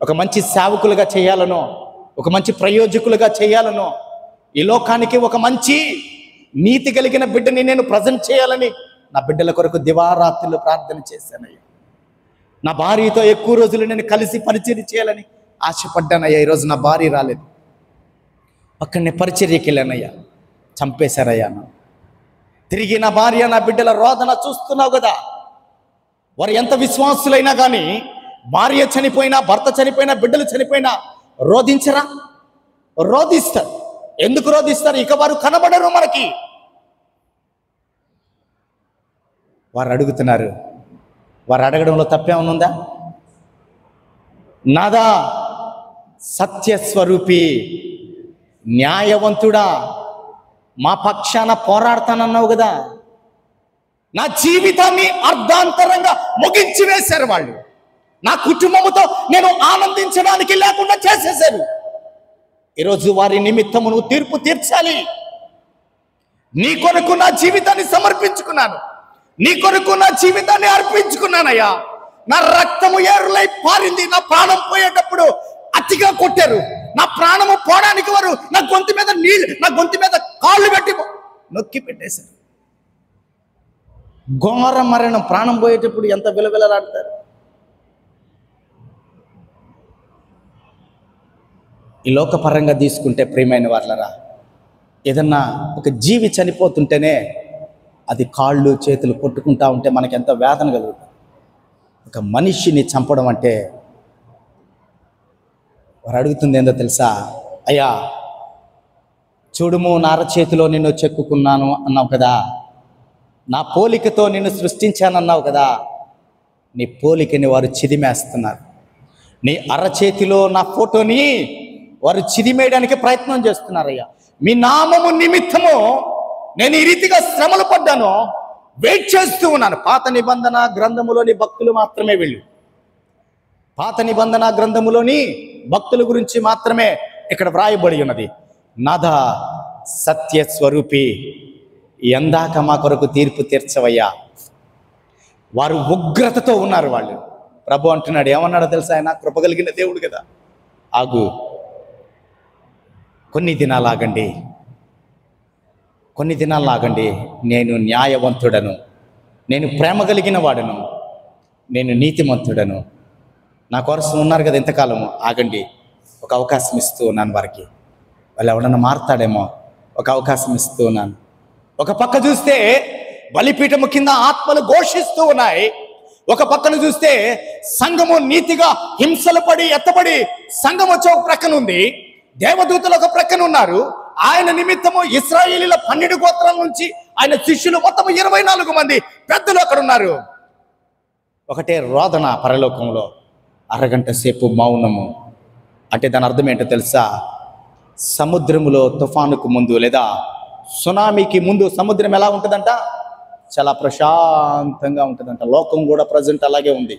ఒక మంచి సేవకులుగా చేయాలనో, ఒక మంచి ప్రయోజకులుగా చేయాలనో, ఈ లోకానికి ఒక మంచి నీతి కలిగిన బిడ్డని నేను ప్రజెంట్ చేయాలని నా బిడ్డల కొరకు దివారాత్రులు ప్రార్థన చేశానయ్యా. నా భార్యతో ఎక్కువ రోజులు నేను కలిసి పరిచర్య చేయాలని ఆశపడ్డానయ్యా. ఈరోజు నా భార్య రాలేదు, పక్కనే పరిచర్యకి వెళ్ళానయ్యా, చంపేశారయ్యా. తిరిగి నా భార్య, నా బిడ్డల రోదన చూస్తున్నావు కదా. వారు ఎంత విశ్వాసులైనా కానీ, భార్య చనిపోయినా, భర్త చనిపోయినా, బిడ్డలు చనిపోయినా రోధించరా? రోధిస్తారు. ఎందుకు రోధిస్తారు? ఇక వారు కనబడరు మనకి. వారు అడుగుతున్నారు. వారు అడగడంలో తప్పేమన్నా ఉందా? నాదా సత్యస్వరూపి, న్యాయవంతుడా, మా పక్షాన పోరాడతానన్నావు కదా. నా జీవితాన్ని అర్ధాంతరంగా ముగించి వేశారు వాళ్ళు. నా కుటుంబముతో నేను ఆనందించడానికి లేకుండా చేసేశారు. ఈరోజు వారి నిమిత్తము నువ్వు తీర్పు తీర్చాలి. నీ కొరకు నా జీవితాన్ని సమర్పించుకున్నాను, నీ కొరకు నా జీవితాన్ని అర్పించుకున్నానయ్యా. నా రక్తము ఏరులై పారింది. నా ప్రాణం పోయేటప్పుడు అతిగా కొట్టారు. నా ప్రాణము పోవడానికి వారు నా గొంతు మీద కాళ్ళు పెట్టి నొక్కి పెట్టేశారు. ఘోర మరణం. ప్రాణం పోయేటప్పుడు ఎంత విలవిలలాడతారు. ఈ లోకపరంగా తీసుకుంటే ప్రియమైన వాళ్ళరా, ఏదన్నా ఒక జీవి చనిపోతుంటేనే అది కాళ్ళు చేతులు కొట్టుకుంటా ఉంటే మనకి ఎంత వేదన కలుగుతుంది. ఒక మనిషిని చంపడం అంటే వారు అడుగుతుంది ఏందో తెలుసా? అయ్యా చూడుము, నా అరచేతిలో నిన్ను చెక్కుకున్నాను అన్నావు కదా, నా పోలికతో నిన్ను సృష్టించానన్నావు కదా, నీ పోలికని వారు చిదిమేస్తున్నారు. నీ అరచేతిలో నా ఫోటోని వారు చిదిమేయడానికి ప్రయత్నం చేస్తున్నారయ్యా. మీ నామము నిమిత్తము నేను ఈ రీతిగా శ్రమలు పడ్డాను, వెయిట్ చేస్తూ ఉన్నాను. పాత నిబంధన గ్రంథములోని భక్తులు మాత్రమే వెళ్ళు. పాత నిబంధన గ్రంథములోని భక్తుల గురించి మాత్రమే ఇక్కడ వ్రాయబడి ఉన్నది. నాథ సత్య స్వరూపి, ఎందాక మా కొరకు తీర్పు తీర్చవయ్యా. వారు ఉగ్రతతో ఉన్నారు. వాళ్ళు ప్రభు అంటున్నాడు, ఏమన్నాడో తెలుసా? ఆయన కృపగలిగిన దేవుడు కదా. ఆగు, కొన్ని దినాలు ఆగండి, కొన్ని దినాలు ఆగండి. నేను న్యాయవంతుడను, నేను ప్రేమ కలిగిన వాడను, నేను నీతిమంతుడను. నా కోసం ఉన్నారు కదా ఇంతకాలము, ఆగండి. ఒక అవకాశం ఇస్తూ ఉన్నాను వారికి. వాళ్ళు ఎవడన్నా మారుతాడేమో, ఒక అవకాశం ఇస్తూ ఉన్నాను. ఒక పక్క చూస్తే బలిపీఠము కింద ఆత్మలు ఘోషిస్తూ ఉన్నాయి. ఒక పక్కన చూస్తే సంఘము నీతిగా హింసలు పడి ఎత్తబడి సంఘం వచ్చే ఒక ప్రక్కన ఉంది. దేవదూతలు ఒక ప్రక్కన ఉన్నారు. ఆయన నిమిత్తము ఇశ్రాయేలీల 12 గోత్రాల నుంచి ఆయన శిష్యులు మొత్తం 24 మంది పెద్దలు అక్కడ ఉన్నారు. ఒకటే రోదన పరలోకంలో, అరగంట సేపు మౌనము. అంటే దాని అర్థం ఏంటో తెలుసా? సముద్రములో తుఫానుకు ముందు లేదా సునామీకి ముందు సముద్రం ఎలా ఉంటుందంట? చాలా ప్రశాంతంగా ఉంటుందంట. లోకం కూడా ప్రజెంట్ అలాగే ఉంది.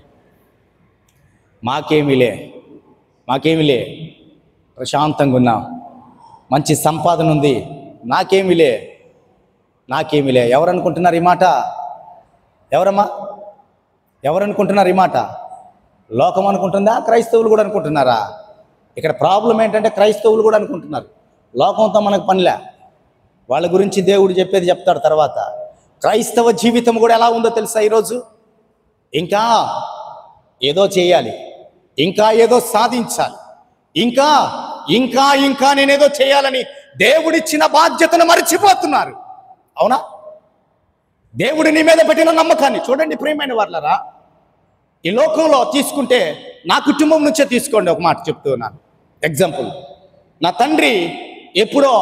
మాకేమిలే ప్రశాంతంగా ఉన్నాం, మంచి సంపాదన ఉంది, నాకేమిలే. ఎవరు అనుకుంటున్నారు ఈ మాట? ఎవరమ్మా? ఎవరు అనుకుంటున్నారు ఈ మాట? లోకం అనుకుంటుందా? క్రైస్తవులు కూడా అనుకుంటున్నారా? ఇక్కడ ప్రాబ్లం ఏంటంటే క్రైస్తవులు కూడా అనుకుంటున్నారు. లోకంతో మనకు పనిలే, వాళ్ళ గురించి దేవుడు చెప్పేది చెప్తాడు తర్వాత. క్రైస్తవ జీవితం కూడా ఎలా ఉందో తెలుసా? ఈరోజు ఇంకా ఏదో చేయాలి, ఇంకా ఏదో సాధించాలి, ఇంకా ఇంకా ఇంకా నేనేదో చేయాలని దేవుడిచ్చిన బాధ్యతను మర్చిపోతున్నారు. అవునా? దేవుడి నీ మీద పెట్టిన నమ్మకాన్ని చూడండి. ప్రియమైన వాళ్ళరా, ఈ లోకంలో తీసుకుంటే నా కుటుంబం నుంచే తీసుకోండి. ఒక మాట చెప్తూ ఉన్నాను, ఎగ్జాంపుల్. నా తండ్రి ఎప్పుడో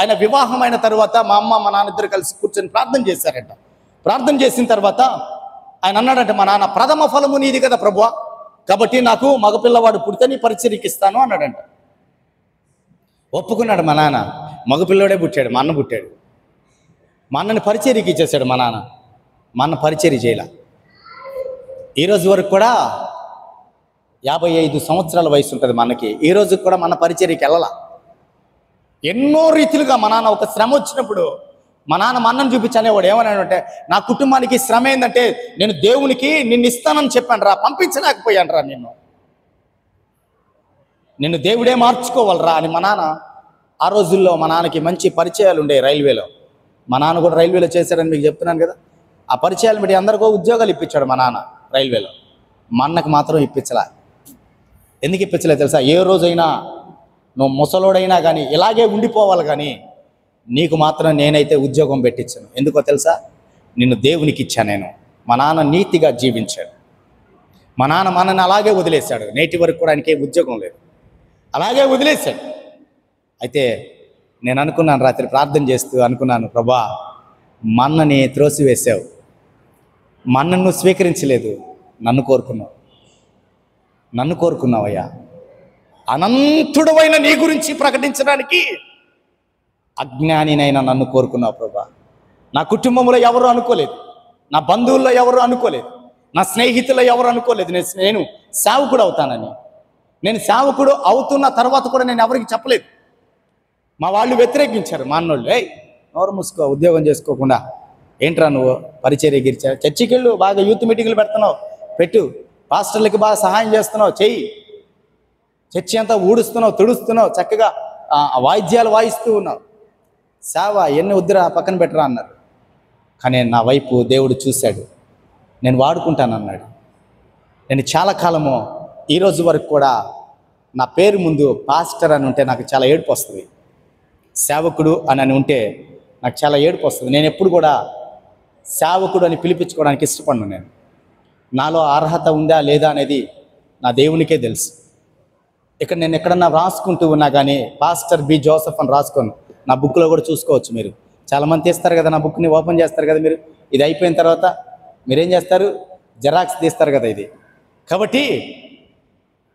ఆయన వివాహమైన తర్వాత మా అమ్మ మా నాన్న ఇద్దరు కలిసి కూర్చొని ప్రార్థన చేశారంట. ప్రార్థన చేసిన తర్వాత ఆయన అన్నాడంట, మా నాన్న, ప్రథమ ఫలము నీది కదా ప్రభువా, కాబట్టి నాకు మగపిల్లవాడు పుడితే నీ పరిచర్యకి ఇస్తాను అన్నాడంట. ఒప్పుకున్నాడు మా నాన్న. మగపిల్లవాడే పుట్టాడు, మా అన్న పుట్టాడు. మా అన్నని పరిచర్యకి ఇచ్చేసాడు మా నాన్న. మా అన్న పరిచర్య చేయాల. ఈరోజు వరకు కూడా 55 సంవత్సరాల వయసు ఉంటుంది మా అన్నకి. ఈరోజు కూడా మన పరిచర్యకి వెళ్ళాల. ఎన్నో రీతిలుగా మా నాన్న ఒక శ్రమ వచ్చినప్పుడు మా నాన్న మా అన్నను చూపించనేవాడు. ఏమన్నాడంటే, నా కుటుంబానికి శ్రమ ఏంటంటే నేను దేవునికి నిన్ను ఇస్తానని చెప్పాను రా, పంపించలేకపోయాను రా, నిన్ను దేవుడే మార్చుకోవాలరా అని మా నాన్న. ఆ రోజుల్లో మా నాన్నకి మంచి పరిచయాలు ఉండే రైల్వేలో. మా నాన్న కూడా రైల్వేలో చేశాడని మీకు చెప్తున్నాను కదా. ఆ పరిచయాలు బట్టి అందరికీ ఉద్యోగాలు ఇప్పించాడు మా నాన్న రైల్వేలో. మా అన్నకు మాత్రం ఇప్పించలే. ఎందుకు ఇప్పించలే తెలుసా? ఏ రోజైనా నువ్వు ముసలోడైనా కానీ ఇలాగే ఉండిపోవాలి, కానీ నీకు మాత్రం నేనైతే ఉద్యోగం పెట్టించాను. ఎందుకో తెలుసా? నిన్ను దేవునికి ఇచ్చాను నేను. మా నాన్న నీతిగా జీవించాడు. మా నాన్న మనని అలాగే వదిలేశాడు. నేటి వరకు కూడా ఆయనకే ఉద్యోగం లేదు, అలాగే వదిలేశాడు. అయితే నేను అనుకున్నాను, రాత్రి ప్రార్థన చేస్తూ అనుకున్నాను, ప్రభా, మన్నని త్రోసివేశావు, మన్నను స్వీకరించలేదు, నన్ను కోరుకున్నావయ్యా. అనంతుడవైన నీ గురించి ప్రకటించడానికి అజ్ఞానినైనా నన్ను కోరుకున్నావు ప్రభా. నా కుటుంబంలో ఎవరు అనుకోలేదు, నా బంధువుల్లో ఎవరు అనుకోలేదు, నా స్నేహితుల్లో ఎవరు అనుకోలేదు నేను సేవకుడు అవుతానని. నేను సేవకుడు అవుతున్న తర్వాత కూడా నేను ఎవరికి చెప్పలేదు. మా వాళ్ళు వ్యతిరేకించారు, మా అన్నోళ్ళు. నోరు మూసుకో, ఉద్యోగం చేసుకోకుండా ఏంట్రా నువ్వు పరిచర్య గిరిచా, చర్చికి వెళ్ళు, బాగా యూత్ మీటింగ్లు పెడుతున్నావు, పెట్టు, పాస్టర్లకి బాగా సహాయం చేస్తున్నావు, చెయ్యి, చర్చి అంతా ఊడుస్తున్నావు, తుడుస్తున్నావు, చక్కగా వాయిద్యాలు వాయిస్తూ ఉన్నావు, సేవ ఎన్ని వద్దురా పక్కన పెట్టరా అన్నారు. కానీ నా వైపు దేవుడు చూశాడు, నేను వాడుకుంటానన్నాడు. నేను చాలా కాలము ఈరోజు వరకు కూడా నా పేరు ముందు పాస్టర్ అని ఉంటే నాకు చాలా ఏడుపు వస్తుంది, సేవకుడు అని ఉంటే నాకు చాలా ఏడుపు వస్తుంది. నేను ఎప్పుడు కూడా సేవకుడు అని పిలిపించుకోవడానికి ఇష్టపడను. నేను నాలో అర్హత ఉందా లేదా అనేది నా దేవునికే తెలుసు. ఇక్కడ నేను ఎక్కడన్నా రాసుకుంటూ ఉన్నా కానీ పాస్టర్ బి జోసెఫ్ అని రాసుకోను. నా బుక్లో కూడా చూసుకోవచ్చు మీరు. చాలామంది తీస్తారు కదా, నా బుక్ని ఓపెన్ చేస్తారు కదా మీరు. ఇది అయిపోయిన తర్వాత మీరేం చేస్తారు? జెరాక్స్ తీస్తారు కదా ఇది. కాబట్టి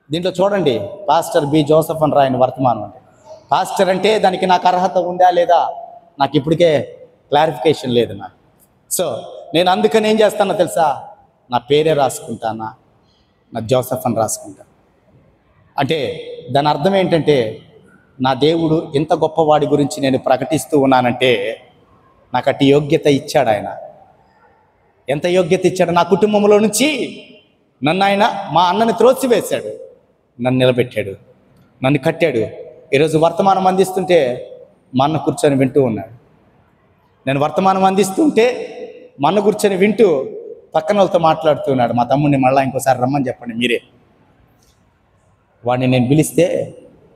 దీంట్లో చూడండి, పాస్టర్ బి జోసెఫ్ అని రాయని వర్తమానం అంటే. పాస్టర్ అంటే దానికి నాకు అర్హత ఉందా లేదా నాకు ఇప్పటికే క్లారిఫికేషన్ లేదు నాకు. సో నేను అందుకని ఏం చేస్తానో తెలుసా, నా పేరే రాసుకుంటానా, నా జోసెఫ్ అని రాసుకుంటా. అంటే దాని అర్థం ఏంటంటే, నా దేవుడు ఎంత గొప్పవాడి గురించి నేను ప్రకటిస్తూ ఉన్నానంటే నాకు అట్టి యోగ్యత ఇచ్చాడు ఆయన. ఎంత యోగ్యత ఇచ్చాడు, నా కుటుంబంలో నుంచి నన్ను ఆయన, మా అన్నని త్రోసివేశాడు, నన్ను నిలబెట్టాడు, నన్ను కట్టాడు. ఈరోజు వర్తమానం అందిస్తుంటే మా అన్న కూర్చొని వింటూ ఉన్నాడు. నేను వర్తమానం అందిస్తుంటే మా అన్న కూర్చొని వింటూ పక్కన వాళ్ళతో మాట్లాడుతున్నాడు. మా తమ్ముడిని మళ్ళీ ఇంకోసారి రమ్మని చెప్పండి మీరే. వాడిని నేను పిలిస్తే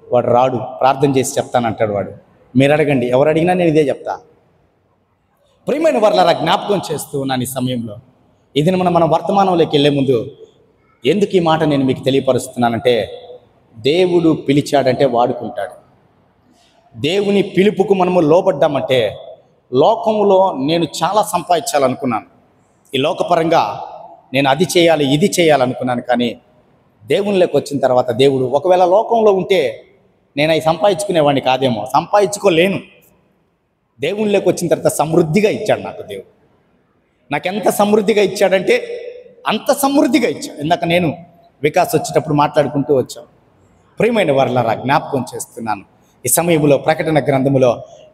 వాడు రాడు, ప్రార్థన చేసి చెప్తానంటాడు వాడు. మీరు అడగండి, ఎవరు అడిగినా నేను ఇదే చెప్తా. ప్రియమైన వారలారా, జ్ఞాపకం చేస్తూ ఉన్నాను ఈ సమయంలో. ఇది మనం వర్తమానంలోకి వెళ్ళే ముందు ఎందుకు ఈ మాట నేను మీకు తెలియపరుస్తున్నానంటే, దేవుడు పిలిచాడంటే వాడుకుంటాడు. దేవుని పిలుపుకు మనము లోబడ్డామంటే, లోకంలో నేను చాలా సంపాదించాలనుకున్నాను, ఈ లోకపరంగా నేను అది చేయాలి ఇది చేయాలనుకున్నాను. కానీ దేవునిలోకి వచ్చిన తర్వాత దేవుడు, ఒకవేళ లోకంలో ఉంటే నేను అవి సంపాదించుకునేవాడిని కాదేమో, సంపాదించుకోలేను. దేవునిలోకి వచ్చిన తర్వాత సమృద్ధిగా ఇచ్చాడు నాకు దేవుడు. నాకెంత సమృద్ధిగా ఇచ్చాడంటే అంత సమృద్ధిగా ఇచ్చాడు. ఇందాక నేను వికాస్ వచ్చేటప్పుడు మాట్లాడుకుంటూ వచ్చాం. ప్రియమైన వారలారా, జ్ఞాపకం చేస్తున్నాను ఈ సమయంలో ప్రకటన గ్రంథములో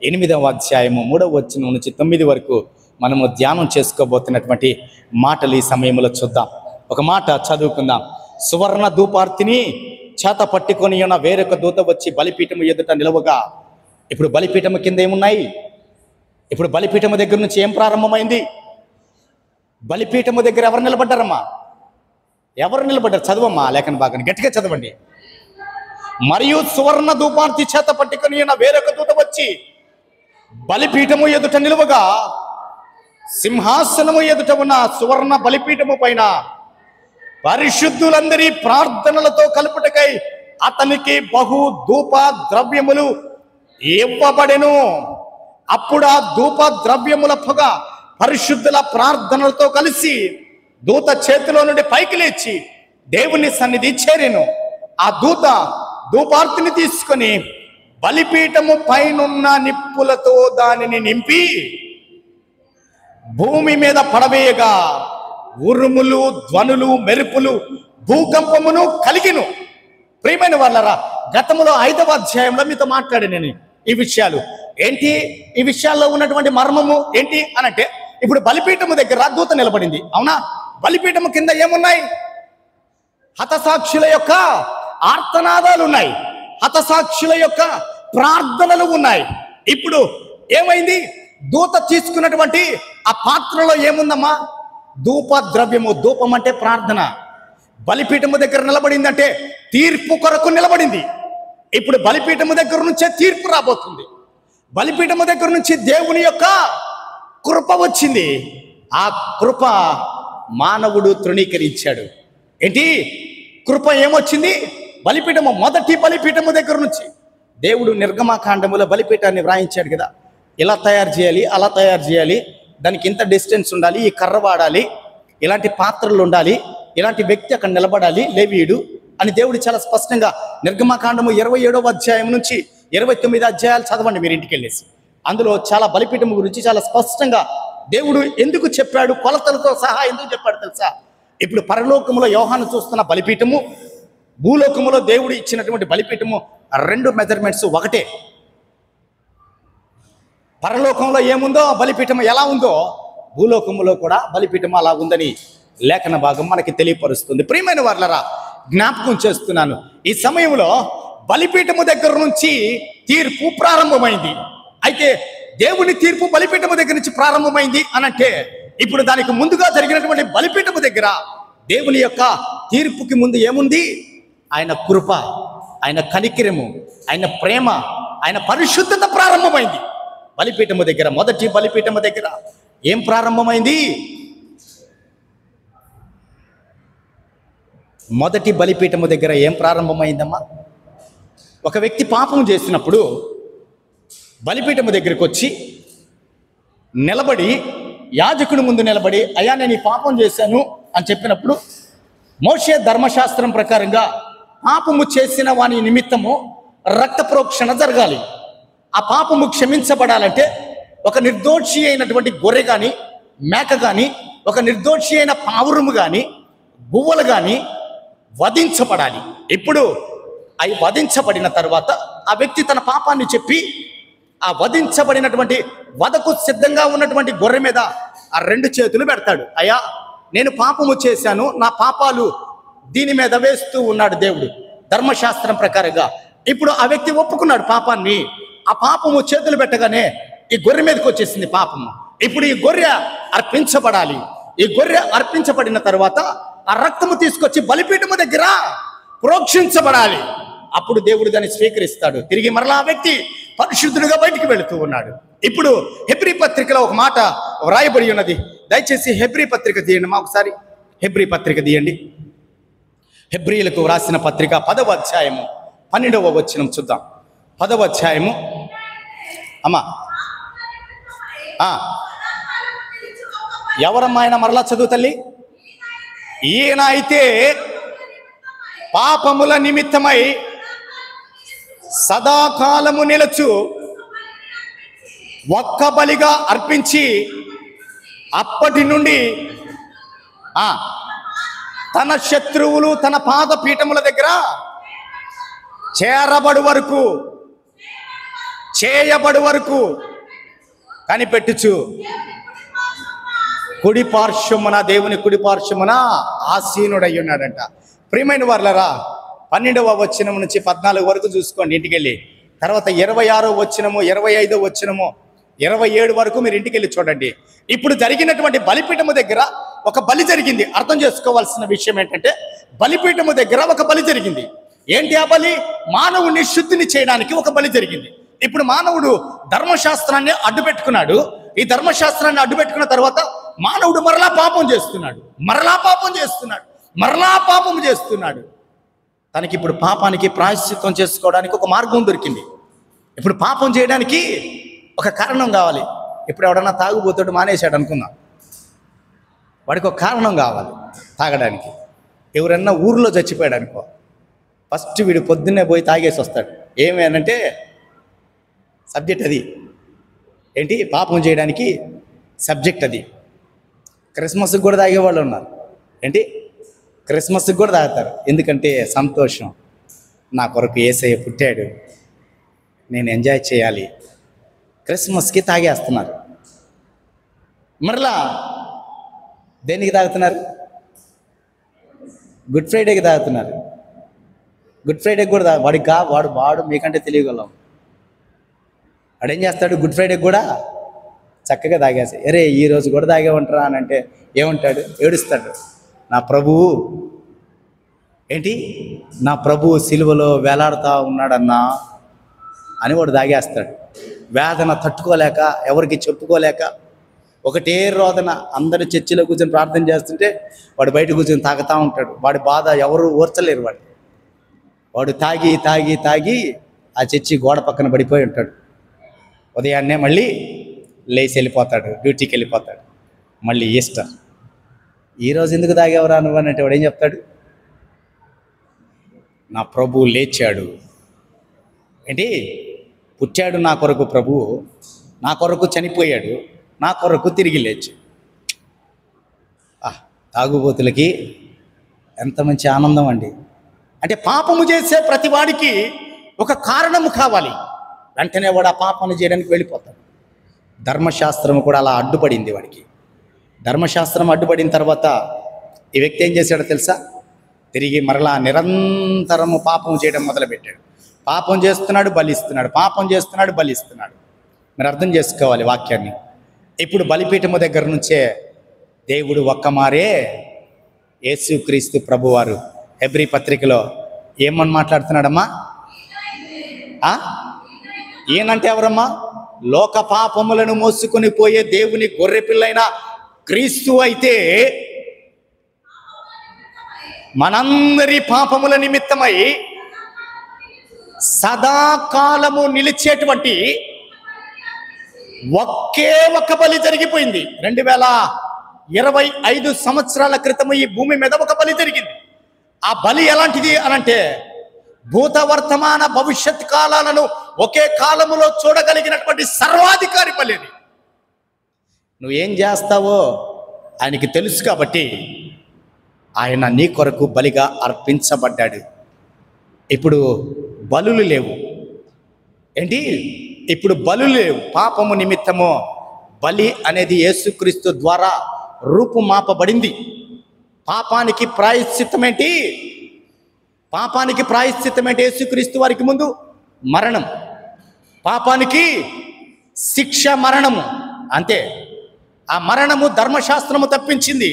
8వ అధ్యాయము 3వ వచనం నుంచి 9 వరకు మనము ధ్యానం చేసుకోబోతున్నటువంటి మాటలు ఈ సమయంలో చూద్దాం. ఒక మాట చదువుకుందాం. సువర్ణ ధూపార్తిని చేత పట్టుకొని ఉన్న వేరొక దూత వచ్చి బలిపీఠము ఎదుట నిలవగా. ఇప్పుడు బలిపీఠము కింద ఏమున్నాయి? ఇప్పుడు బలిపీఠము దగ్గర నుంచి ఏం ప్రారంభమైంది? బలిపీఠము దగ్గర ఎవరు నిలబడ్డారమ్మా? ఎవరు నిలబడ్డారు? చదవమ్మా లేఖన భాగాన్ని గట్టిగా చదవండి. మరియు సువర్ణ ధూపార్తి చేత పట్టుకొని ఉన్న వేరొక దూత వచ్చి బలిపీఠము ఎదుట నిలువగా, సింహాసనము ఎదుట ఉన్న సువర్ణ బలిపీఠము పైన పరిశుద్ధులందరి ప్రార్థనలతో కలుపుటకై అతనికి బహు ధూప ద్రవ్యములు ఇవ్వబడెను. అప్పుడు ఆ ధూప ద్రవ్యముల పొగ పరిశుద్ధుల ప్రార్థనలతో కలిసి దూత చేతిలో నుండి పైకి లేచి దేవుని సన్నిధి చేరెను. ఆ దూత ధూపార్తిని తీసుకొని బలిపీఠము పైనున్న నిప్పులతో దానిని నింపి భూమి మీద పడవేయగా ఉరుములు, ధ్వనులు, మెరుపులు, భూకంపమును కలిగిను. ప్రియమైన వాళ్ళరా, గతంలో 5వ అధ్యాయంలో మీతో మాట్లాడి నేను ఈ విషయాలు ఏంటి, ఈ విషయాల్లో ఉన్నటువంటి మర్మము ఏంటి అనంటే, ఇప్పుడు బలిపీఠము దగ్గర దూత నిలబడింది, అవునా? బలిపీఠము కింద ఏమున్నాయి? హతసాక్షుల యొక్క ఆర్తనాదాలు ఉన్నాయి, హతసాక్షుల యొక్క ప్రార్థనలు ఉన్నాయి. ఇప్పుడు ఏమైంది? దూత తీసుకున్నటువంటి ఆ పాత్రలో ఏముందమ్మా? ధూప ద్రవ్యము. ధూపం అంటే ప్రార్థన. బలిపీఠము దగ్గర నిలబడిందంటే తీర్పు కొరకు నిలబడింది. ఇప్పుడు బలిపీఠము దగ్గర నుంచే తీర్పు రాబోతుంది. బలిపీఠము దగ్గర నుంచి దేవుని యొక్క కృప వచ్చింది. ఆ కృప మానవుడు తృణీకరించాడు. ఏంటి కృప? ఏమొచ్చింది? బలిపీఠము, మొదటి బలిపీఠము దగ్గర నుంచి దేవుడు నిర్గమకాండములో బలిపీఠాన్ని వ్రాయించాడు కదా. ఇలా తయారు చేయాలి, అలా తయారు చేయాలి, దానికి ఇంత డిస్టెన్స్ ఉండాలి, ఈ కర్ర వాడాలి, ఇలాంటి పాత్రలు ఉండాలి, ఇలాంటి వ్యక్తి అక్కడ నిలబడాలి, లేవీయుడు అని దేవుడు చాలా స్పష్టంగా నిర్గమకాండము 27వ అధ్యాయం నుంచి 29 అధ్యాయాలు చదవండి మీరు ఇంటికి వెళ్ళేసి. అందులో చాలా బలిపీఠం గురించి చాలా స్పష్టంగా దేవుడు ఎందుకు చెప్పాడు, కొలతలతో సహా ఎందుకు చెప్పాడు తెలుసా? ఇప్పుడు పరలోకములో యోహాను చూస్తున్న బలిపీఠము, భూలోకములో దేవుడు ఇచ్చినటువంటి బలిపీఠము 2 మెజర్మెంట్స్ ఒకటే. పరలోకంలో ఏముందో బలిపీఠం ఎలా ఉందో భూలోకములో కూడా బలిపీఠం అలా ఉందని లేఖన భాగం మనకి తెలియపరుస్తుంది. ప్రియమైన వారలారా, జ్ఞాపకం చేస్తున్నాను, ఈ సమయంలో బలిపీఠము దగ్గర నుంచి తీర్పు ప్రారంభమైంది. అయితే దేవుని తీర్పు బలిపీఠము దగ్గర నుంచి ప్రారంభమైంది అనంటే, ఇప్పుడు దానికి ముందుగా జరిగినటువంటి బలిపీఠము దగ్గర దేవుని యొక్క తీర్పుకి ముందు ఏముంది? ఆయన కృప, ఆయన కనికిరము, ఆయన ప్రేమ, ఆయన పరిశుద్ధత ప్రారంభమైంది. బలిపీఠము దగ్గర, మొదటి బలిపీఠము దగ్గర ఏం ప్రారంభమైంది? మొదటి బలిపీఠము దగ్గర ఏం ప్రారంభమైందమ్మా? ఒక వ్యక్తి పాపం చేసినప్పుడు బలిపీఠము దగ్గరికి వచ్చి నిలబడి, యాజకుని ముందు నిలబడి, అయ్యా నేను ఈ పాపం చేశాను అని చెప్పినప్పుడు మోషే ధర్మశాస్త్రం ప్రకారంగా పాపము చేసిన వాని నిమిత్తము రక్త ప్రోక్షణ జరగాలి. ఆ పాపము క్షమించబడాలంటే ఒక నిర్దోషి అయినటువంటి గొర్రె కానీ మేక కానీ ఒక నిర్దోషి అయిన పావురము కానీ గువ్వలు కానీ వధించబడాలి. ఇప్పుడు అవి వధించబడిన తర్వాత ఆ వ్యక్తి తన పాపాన్ని చెప్పి ఆ వధించబడినటువంటి వధకు సిద్ధంగా ఉన్నటువంటి గొర్రె మీద ఆ 2 చేతులు పెడతాడు. అయ్యా, నేను పాపము చేశాను, నా పాపాలు దీని మీద వేస్తూ ఉన్నాడు దేవుడు ధర్మశాస్త్రం ప్రకారంగా. ఇప్పుడు ఆ వ్యక్తి ఒప్పుకున్నాడు పాపాన్ని. ఆ పాపము చేతులు పెట్టగానే ఈ గొర్రె మీదకి వచ్చేసింది పాపము. ఇప్పుడు ఈ గొర్రె అర్పించబడాలి. ఈ గొర్రె అర్పించబడిన తర్వాత ఆ రక్తము తీసుకొచ్చి బలిపీఠము దగ్గర ప్రోక్షించబడాలి. అప్పుడు దేవుడు దాన్ని స్వీకరిస్తాడు. తిరిగి మరలా ఆ వ్యక్తి పరిశుద్ధుడుగా బయటికి వెళుతూ ఉన్నాడు. ఇప్పుడు హెబ్రీ పత్రికలో ఒక మాట వ్రాయబడి ఉన్నది. దయచేసి హెబ్రీ పత్రిక తీయండి మా ఒకసారి. హెబ్రీ పత్రిక తీయండి. హెబ్రీలకు వ్రాసిన పత్రిక 10వ అధ్యాయము 12వ వచనం చూద్దాం. 10వ అధ్యాయము అమ్మా ఎవరమ్మా ఆయన? మరలా చదువు తల్లి. ఈయన అయితే పాపముల నిమిత్తమై సదాకాలము నిలచు ఒక్క బలిగా అర్పించి అప్పటి నుండి తన శత్రువులు తన పాదపీఠముల దగ్గర చేయబడు వరకు కనిపెట్టుచు కుడి పార్శ్వమున, దేవుని కుడి పార్శ్వమున ఆసీనుడై ఉన్నాడంట. ప్రియమైన వారలారా, 12వ వచనం నుంచి 14 వరకు చూసుకోండి ఇంటికి వెళ్ళి. తర్వాత 26వ వచనము, 25వ వచనము, 27 వరకు మీరు ఇంటికి వెళ్ళి చూడండి. ఇప్పుడు జరిగినటువంటి బలిపీఠము దగ్గర ఒక బలి జరిగింది. అర్థం చేసుకోవాల్సిన విషయం ఏంటంటే, బలిపీఠము దగ్గర ఒక బలి జరిగింది. ఏంటి ఆ బలి? మానవుని శుద్ధిని చేయడానికి ఒక బలి జరిగింది. ఇప్పుడు మానవుడు ధర్మశాస్త్రాన్ని అడ్డుపెట్టుకున్నాడు. ఈ ధర్మశాస్త్రాన్ని అడ్డుపెట్టుకున్న తర్వాత మానవుడు మరలా పాపం చేస్తున్నాడు. తనకి ఇప్పుడు పాపానికి ప్రాయశ్చిత్తం చేసుకోవడానికి ఒక మార్గం దొరికింది. ఇప్పుడు పాపం చేయడానికి ఒక కారణం కావాలి. ఇప్పుడు ఎవడన్నా తాగుబోతాడు మానేశాడు అనుకుందాం, వాడికి ఒక కారణం కావాలి తాగడానికి. ఎవరన్నా ఊర్లో చచ్చిపోయాడు అనుకో, ఫస్ట్ వీడు పొద్దున్నే పోయి తాగేసి వస్తాడు. ఏమేనంటే సబ్జెక్ట్ అది. ఏంటి? పాపం చేయడానికి సబ్జెక్ట్ అది. క్రిస్మస్కి కూడా తాగేవాళ్ళు ఉన్నారు. ఏంటి? క్రిస్మస్కి కూడా తాగుతారు. ఎందుకంటే సంతోషం, నా కొరకు యేసయ్య పుట్టాడు, నేను ఎంజాయ్ చేయాలి. క్రిస్మస్కి తాగేస్తున్నారు. మరలా దేనికి తాగుతున్నారు? గుడ్ ఫ్రైడేకి తాగుతున్నారు. గుడ్ ఫ్రైడేకి కూడా వాడు మీకంటే తెలియగలం. వాడు ఏం చేస్తాడు? గుడ్ ఫ్రైడేకి కూడా చక్కగా తాగేసి, అరే ఈరోజు కూడా తాగేమంటారా అని అంటే ఏమంటాడు? ఏడుస్తాడు. నా ప్రభువు నా ప్రభువు సిలువలో వేలాడుతూ ఉన్నాడన్నా అని వాడు తాగేస్తాడు. వేదన తట్టుకోలేక, ఎవరికి చెప్పుకోలేక, ఒకటే రోదన. అందరూ చర్చిలో కూర్చొని ప్రార్థన చేస్తుంటే వాడు బయట కూర్చొని తాగుతూ ఉంటాడు. వాడి బాధ ఎవరు ఓర్చలేరు. వాడు తాగి తాగి తాగి ఆ చర్చి గోడ పక్కన పడిపోయి ఉంటాడు. ఉదయాన్నే మళ్ళీ లేచి వెళ్ళిపోతాడు, డ్యూటీకి వెళ్ళిపోతాడు. మళ్ళీ ఈస్టర్, ఈరోజు ఎందుకు తాగేవరా నువ్వు అని అంటే వాడు ఏం చెప్తాడు? నా ప్రభువు లేచాడు. ఏంటి? పుట్టాడు నా కొరకు ప్రభువు, నా కొరకు చనిపోయాడు, నా కొరకు తిరిగి లేచాడు. తాగుబోతులకి ఎంత మంచి ఆనందం అండి. అంటే పాపము చేసే ప్రతి వాడికి ఒక కారణము కావాలి. వెంటనే వాడు ఆ పాపాన్ని చేయడానికి వెళ్ళిపోతాడు. ధర్మశాస్త్రం కూడా అలా అడ్డుపడింది వాడికి. ధర్మశాస్త్రం అడ్డుపడిన తర్వాత ఈ వ్యక్తి ఏం చేశాడో తెలుసా? తిరిగి మరలా నిరంతరము పాపం చేయడం మొదలుపెట్టాడు. పాపం చేస్తున్నాడు, బలిస్తున్నాడు, పాపం చేస్తున్నాడు, బలిస్తున్నాడు. మీరు అర్థం చేసుకోవాలి వాక్యాన్ని. ఇప్పుడు బలిపీఠము దగ్గర నుంచే దేవుడు ఒక్క మారే యేసుక్రీస్తు ప్రభువారు హెబ్రీ పత్రికలో ఏమని మాట్లాడుతున్నాడమ్మా? ఈయనంటే ఎవరమ్మా? లోక పాపములను మోసుకొని పోయే దేవుని గొర్రె పిల్లైన క్రీస్తు అయితే మనందరి పాపముల నిమిత్తమై సదాకాలము నిలిచేటువంటి ఒకే ఒక్క బలి జరిగిపోయింది. 25 సంవత్సరాల క్రితం ఈ భూమి మీద ఒక బలి జరిగింది. ఆ బలి ఎలాంటిది అనంటే భూత వర్తమాన భవిష్యత్ కాలాలను ఒకే కాలములో చూడగలిగినటువంటి సర్వాధికారి బలి అది. నువ్వేం చేస్తావో ఆయనకి తెలుసు కాబట్టి ఆయన నీ కొరకు బలిగా అర్పించబడ్డాడు. ఇప్పుడు బలులు లేవు. ఏంటి? ఇప్పుడు బలులు లేవు. పాపము నిమిత్తము బలి అనేది యేసుక్రీస్తు ద్వారా రూపుమాపబడింది. పాపానికి ప్రాయశ్చిత్తం ఏంటి? పాపానికి ప్రాయశ్చిత్తం ఏంటి? యేసుక్రీస్తు వారికి ముందు మరణం. పాపానికి శిక్ష మరణము, అంతే. ఆ మరణము ధర్మశాస్త్రము తప్పించింది.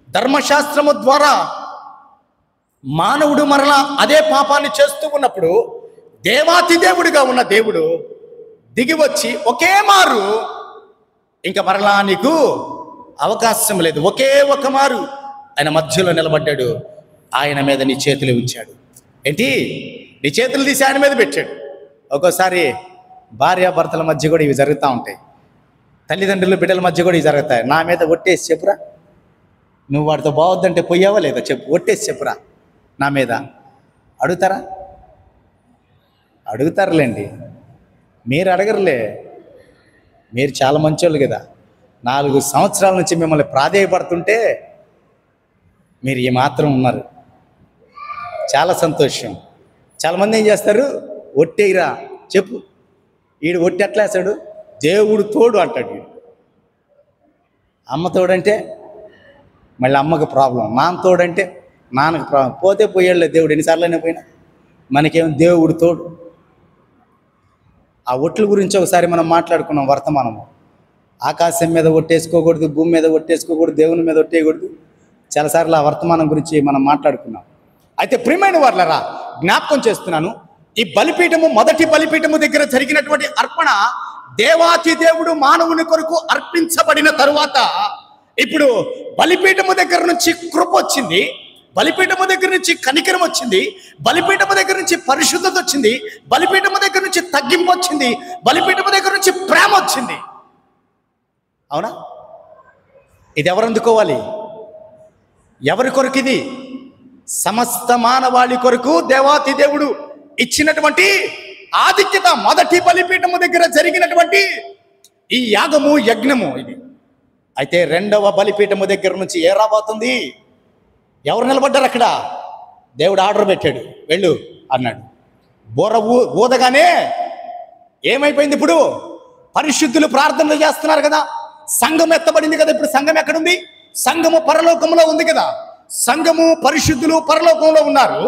ధర్మశాస్త్రము ద్వారా మానవుడు మరలా అదే పాపాన్ని చేస్తూ ఉన్నప్పుడు దేవాతి దేవుడిగా ఉన్న దేవుడు దిగి వచ్చి ఒకే మారు ఇంకా మరలా నీకు అవకాశం లేదు. ఒకే ఒక మారు ఆయన మధ్యలో నిలబడ్డాడు. ఆయన మీద నీ చేతులు ఉంచాడు. ఏంటి? నీ చేతులు తీసి ఆయన మీద పెట్టాడు. ఒక్కోసారి భార్యాభర్తల మధ్య కూడా ఇవి జరుగుతూ ఉంటాయి. తల్లిదండ్రులు బిడ్డల మధ్య కూడా ఇవి జరుగుతాయి. నా మీద ఒట్టేసి చెప్పురా, నువ్వు వాడితో బావద్దంటే పోయావా లేదా చెప్పు, ఒట్టేసి చెప్పురా నా మీద. అడుగుతారా? అడుగుతారులేండి. మీరు అడగరులే. మీరు చాలా మంచోళ్ళు కదా. 4 సంవత్సరాల నుంచి మిమ్మల్ని ప్రాధేయపడుతుంటే మీరు ఈ మాత్రం ఉన్నారు. చాలా సంతోషం. చాలామంది ఏం చేస్తారు? ఒట్టేయిరా చెప్పు. వీడు ఒట్టి ఎట్లా వేస్తాడు? దేవుడు తోడు అంటాడు వీడు. అమ్మ తోడంటే మళ్ళీ అమ్మకు ప్రాబ్లం, నాన్న తోడంటే నాన్నకు ప్రాబ్లం. పోతే పోయాడులే దేవుడు, ఎన్నిసార్లు అయినా పోయినా. మనకేం దేవుడు తోడు. ఆ ఒట్ల గురించి ఒకసారి మనం మాట్లాడుకున్నాం వర్తమానము. ఆకాశం మీద ఒట్టేసుకోకూడదు, భూమి మీద ఒట్టేసుకోకూడదు, దేవుని మీద ఒట్టేయకూడదు. చాలాసార్లు ఆ వర్తమానం గురించి మనం మాట్లాడుకున్నాం. అయితే ప్రియమైన వాళ్ళరా, జ్ఞాపకం చేస్తున్నాను, ఈ బలిపీఠము, మొదటి బలిపీఠము దగ్గర జరిగినటువంటి అర్పణ దేవాతి దేవుడు మానవుని కొరకు అర్పించబడిన తరువాత ఇప్పుడు బలిపీఠము దగ్గర నుంచి కృప వచ్చింది, బలిపీఠము దగ్గర నుంచి కనికరం వచ్చింది, బలిపీఠము దగ్గర నుంచి పరిశుద్ధత వచ్చింది, బలిపీఠము దగ్గర నుంచి తగ్గింపు వచ్చింది, బలిపీఠము దగ్గర నుంచి ప్రేమ వచ్చింది. అవునా? ఇది ఎవరు అందుకోవాలి? ఎవరి కొరకు ఇది? సమస్త మానవాళి కొరకు దేవాతి దేవుడు ఇచ్చినటువంటి ఆధిక్యత. మొదటి బలిపీఠము దగ్గర జరిగినటువంటి ఈ యాగము, యజ్ఞము ఇది. అయితే రెండవ బలిపీఠము దగ్గర నుంచి ఏ రాబోతుంది? ఎవరు నిలబడ్డారు అక్కడ? దేవుడు ఆర్డర్ పెట్టాడు, వెళ్ళు అన్నాడు. బోర ఊదగానే ఏమైపోయింది? ఇప్పుడు పరిశుద్ధులు ప్రార్థనలు చేస్తున్నారు కదా, సంఘం ఎత్తబడింది కదా. ఇప్పుడు సంఘం ఎక్కడుంది? సంఘము పరలోకంలో ఉంది కదా. సంఘము, పరిశుద్ధులు పరలోకంలో ఉన్నారు.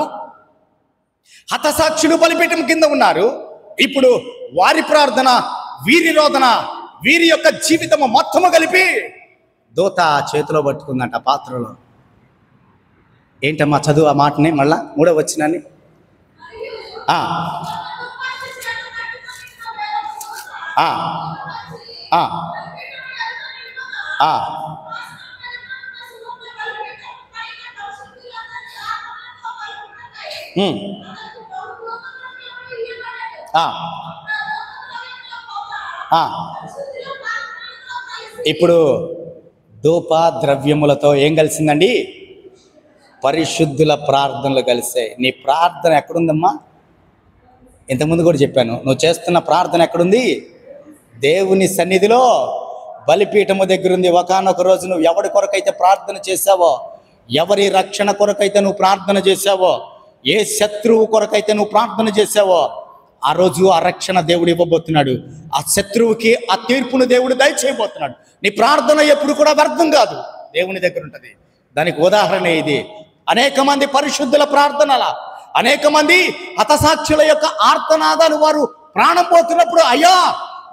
హతసాక్షులు బలిపీఠం కింద ఉన్నారు. ఇప్పుడు వారి ప్రార్థన, వీరి రోదన, వీరి యొక్క జీవితము మొత్తము కలిపి దూత చేతిలో పట్టుకుందంట పాత్రలో. ఏంటమ్మా చదువు ఆ మాటని మళ్ళా 3వ వచనాన్ని. ఇప్పుడు ధూప ద్రవ్యములతో ఏం కలిసిందండి? పరిశుద్ధుల ప్రార్థనలు కలిసాయి. నీ ప్రార్థన ఎక్కడుందమ్మా? ఇంతకుముందు కూడా చెప్పాను, నువ్వు చేస్తున్న ప్రార్థన ఎక్కడుంది? దేవుని సన్నిధిలో, బలిపీఠము దగ్గర ఉంది. ఒకానొక రోజు నువ్వు ఎవరి కొరకైతే ప్రార్థన చేశావో, ఎవరి రక్షణ కొరకైతే నువ్వు ప్రార్థన చేశావో, ఏ శత్రువు కొరకైతే నువ్వు ప్రార్థన చేశావో, ఆ రోజు ఆ రక్షణ దేవుడు ఇవ్వబోతున్నాడు. ఆ శత్రువుకి ఆ తీర్పును దేవుడు దయచేయబోతున్నాడు. నీ ప్రార్థన ఎప్పుడు కూడా వ్యర్థం కాదు, దేవుని దగ్గర ఉంటుంది. దానికి ఉదాహరణ ఇది. అనేక మంది పరిశుద్ధుల ప్రార్థనల, అనేక మంది హతసాక్షుల యొక్క ఆర్తనాదాలు వారు ప్రాణం పోతున్నప్పుడు, అయ్యా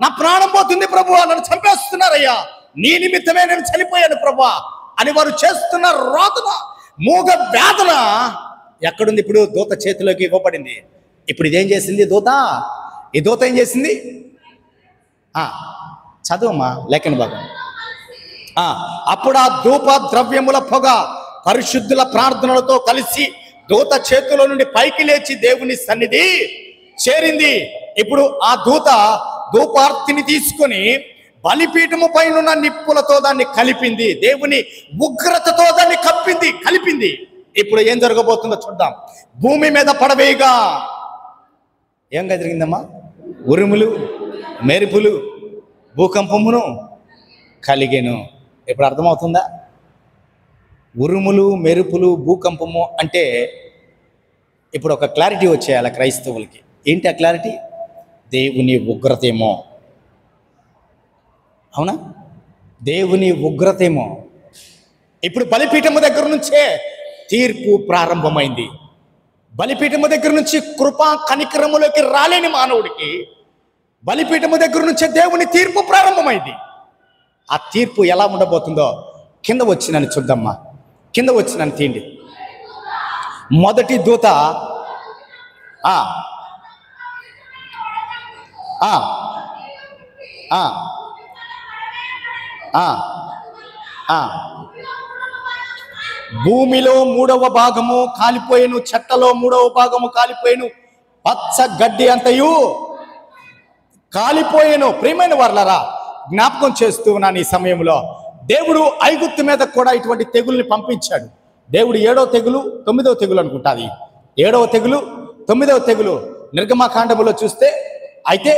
నా ప్రాణం పోతుంది ప్రభువా, నన్ను చంపేస్తున్నారయ్యా, నీ నిమిత్తమే నేను చనిపోయాను ప్రభువా అని వారు చేస్తున్న రోదన, మూగ వేదన ఎక్కడుంది? ఇప్పుడు దూత చేతిలోకి ఇవ్వబడింది. ఇప్పుడు ఇదేం చేసింది దూత? ఈ దూత ఏం చేసింది? చదువమ్మా లేఖన భాగం. అప్పుడు ఆ ధూప ద్రవ్యముల పొగ పరిశుద్ధుల ప్రార్థనలతో కలిసి దూత చేతిలో నుండి పైకి లేచి దేవుని సన్నిధి చేరింది. ఇప్పుడు ఆ దూత ధూపార్తిని తీసుకొని బలిపీఠము పైన నిప్పులతో దాన్ని కలిపింది. దేవుని ఉగ్రతతో దాన్ని కలిపింది. ఇప్పుడు ఏం జరగబోతుందో చూద్దాం. భూమి మీద పడవేయగా ఏం జరిగిందమ్మా? ఉరుములు, మెరుపులు, భూకంపమును కలిగెను. ఇప్పుడు అర్థమవుతుందా? ఉరుములు, మెరుపులు, భూకంపము అంటే ఇప్పుడు ఒక క్లారిటీ వచ్చేయాలి క్రైస్తవులకి. ఏంటి ఆ క్లారిటీ? దేవుని ఉగ్రతేమో. అవునా? దేవుని ఉగ్రతేమో. ఇప్పుడు బలిపీఠము దగ్గర నుంచే తీర్పు ప్రారంభమైంది. బలిపీఠము దగ్గర నుంచి కృపా కనికరములోకి రాలేని మానవుడికి బలిపీఠము దగ్గర నుంచే దేవుని తీర్పు ప్రారంభమైంది. ఆ తీర్పు ఎలా ఉండబోతుందో కింద వచ్చినని చూద్దామ్మా. కింద వచ్చినని తీయండి. మొదటి దూత ఆ ఆ ఆ ఆ భూమిలో 3వ భాగము కాలిపోయిను, చెట్టలో 3వ భాగము కాలిపోయిను, పచ్చ గడ్డి అంతయు కాలిపోయేను. ప్రియమైన వారలారా, జ్ఞాపకం చేస్తూ ఉన్నాను ఈ సమయంలో, దేవుడు ఐగుప్తు మీద కూడా ఇటువంటి తెగుల్ని పంపించాడు. దేవుడు 7వ తెగులు 9వ తెగులు అనుకుంటుంది. 7వ తెగులు 9వ తెగులు నిర్గమకాండములో చూస్తే, అయితే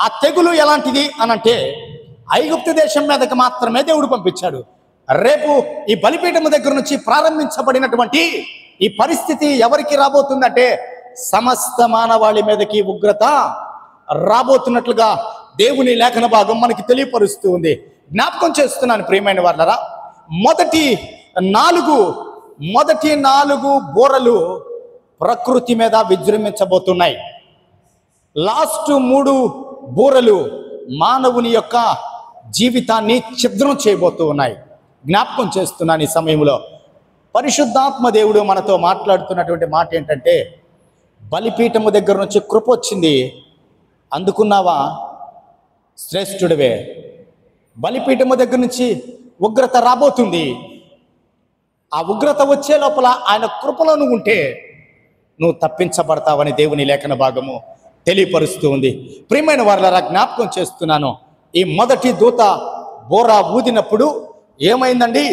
ఆ తెగులు ఎలాంటిది అనంటే ఐగుప్తు దేశం మీదకి మాత్రమే దేవుడు పంపించాడు. రేపు ఈ బలిపీఠము దగ్గర నుంచి ప్రారంభించబడినటువంటి ఈ పరిస్థితి ఎవరికి రాబోతుందంటే సమస్త మానవాళి మీదకి ఉగ్రత రాబోతున్నట్లుగా దేవుని లేఖన భాగం మనకి తెలియపరుస్తూ ఉంది. జ్ఞాపకం చేస్తున్నాను ప్రియమైన వారలారా, మొదటి నాలుగు బోరలు ప్రకృతి మీద విజృంభించబోతున్నాయి. లాస్ట్ 3 బూరలు మానవుని యొక్క జీవితాన్ని ఛిద్రం చేయబోతూ ఉన్నాయి. జ్ఞాపకం చేస్తున్నాను ఈ సమయంలో. పరిశుద్ధాత్మ దేవుడు మనతో మాట్లాడుతున్నటువంటి మాట ఏంటంటే, బలిపీఠము దగ్గర నుంచి కృప వచ్చింది, అందుకున్నావా? శ్రేష్ఠుడివే. బలిపీఠము దగ్గర నుంచి ఉగ్రత రాబోతుంది. ఆ ఉగ్రత వచ్చే లోపల ఆయన కృపలో నువ్వు ఉంటే నువ్వు తప్పించబడతావని దేవుని లేఖన భాగము తెలియపరుస్తూ ఉంది. ప్రియమైన వారలారా, జ్ఞాపకం చేస్తున్నాను, ఈ మొదటి దూత బోరా ఊదినప్పుడు ఏమైందండి?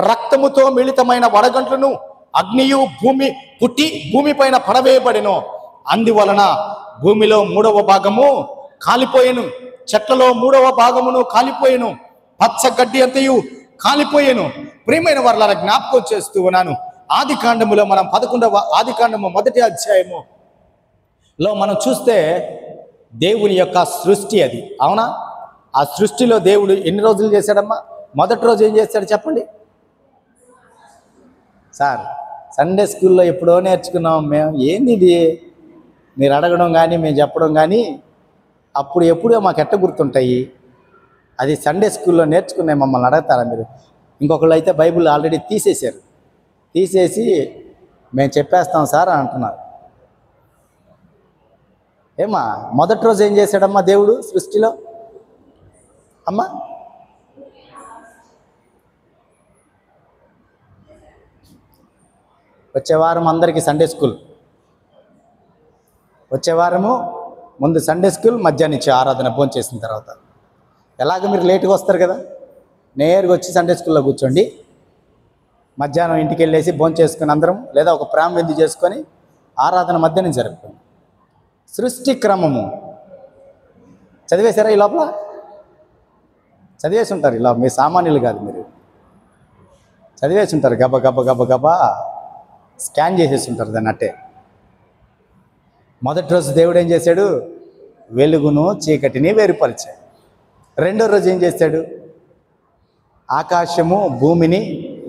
రక్తముతో మిళితమైన వడగంట్లను అగ్నియు భూమిపైన పడవేయబడెను. అందువలన భూమిలో 3వ భాగము కాలిపోయెను, చెట్లలో 3వ భాగమును కాలిపోయెను, పచ్చ గడ్డి అంతయు కాలిపోయెను. ప్రియమైన వారలారా, జ్ఞాపకం చేస్తూ ఉన్నాను, ఆదికాండములో మనం 11వ ఆదికాండము 1వ అధ్యాయములో మనం చూస్తే దేవుని యొక్క సృష్టి అది. అవునా? ఆ సృష్టిలో దేవుడు ఎన్ని రోజులు చేశాడమ్మా? మొదటి రోజు ఏం చేశాడు చెప్పండి సార్? సండే స్కూల్లో ఎప్పుడో నేర్చుకున్నాం మేము. ఏంది ఇది మీరు అడగడం కానీ మేము చెప్పడం కానీ అప్పుడు ఎప్పుడో మాకు ఎట్ట గుర్తుంటాయి? అది సండే స్కూల్లో నేర్చుకునే మమ్మల్ని అడుగుతారా మీరు? ఇంకొకళ్ళు అయితే బైబిల్ ఆల్రెడీ తీసేసి మేము చెప్పేస్తాం సార్ అని అంటున్నారు. ఏమా మొదటి రోజు ఏం చేశాడమ్మా దేవుడు సృష్టిలో? అమ్మా వచ్చే వారం అందరికీ సండే స్కూల్. వచ్చే వారము ముందు సండే స్కూల్, మధ్యాహ్నం ఇచ్చే ఆరాధన భోజనం చేసిన తర్వాత. ఎలాగ మీరు లేటుగా వస్తారు కదా, నేరుగా వచ్చి సండే స్కూల్లో కూర్చోండి. మధ్యాహ్నం ఇంటికి వెళ్ళేసి భోజనం చేసుకుని అందరం, లేదా ఒక ప్రేమ విందు చేసుకొని ఆరాధన మధ్యాహ్నం జరుపుకోండి. సృష్టి క్రమము చదివేశారా? ఈ లోపల చదివేసి ఉంటారు. ఇలా మీ సామాన్యులు కాదు, మీరు చదివేసి ఉంటారు. గబా స్కాన్ చేసేసి ఉంటారు దాన్ని అట్టే. మొదటి రోజు దేవుడు ఏం చేశాడు? వెలుగును చీకటిని వేరుపరిచాడు. రెండో రోజు ఏం చేశాడు? ఆకాశము భూమిని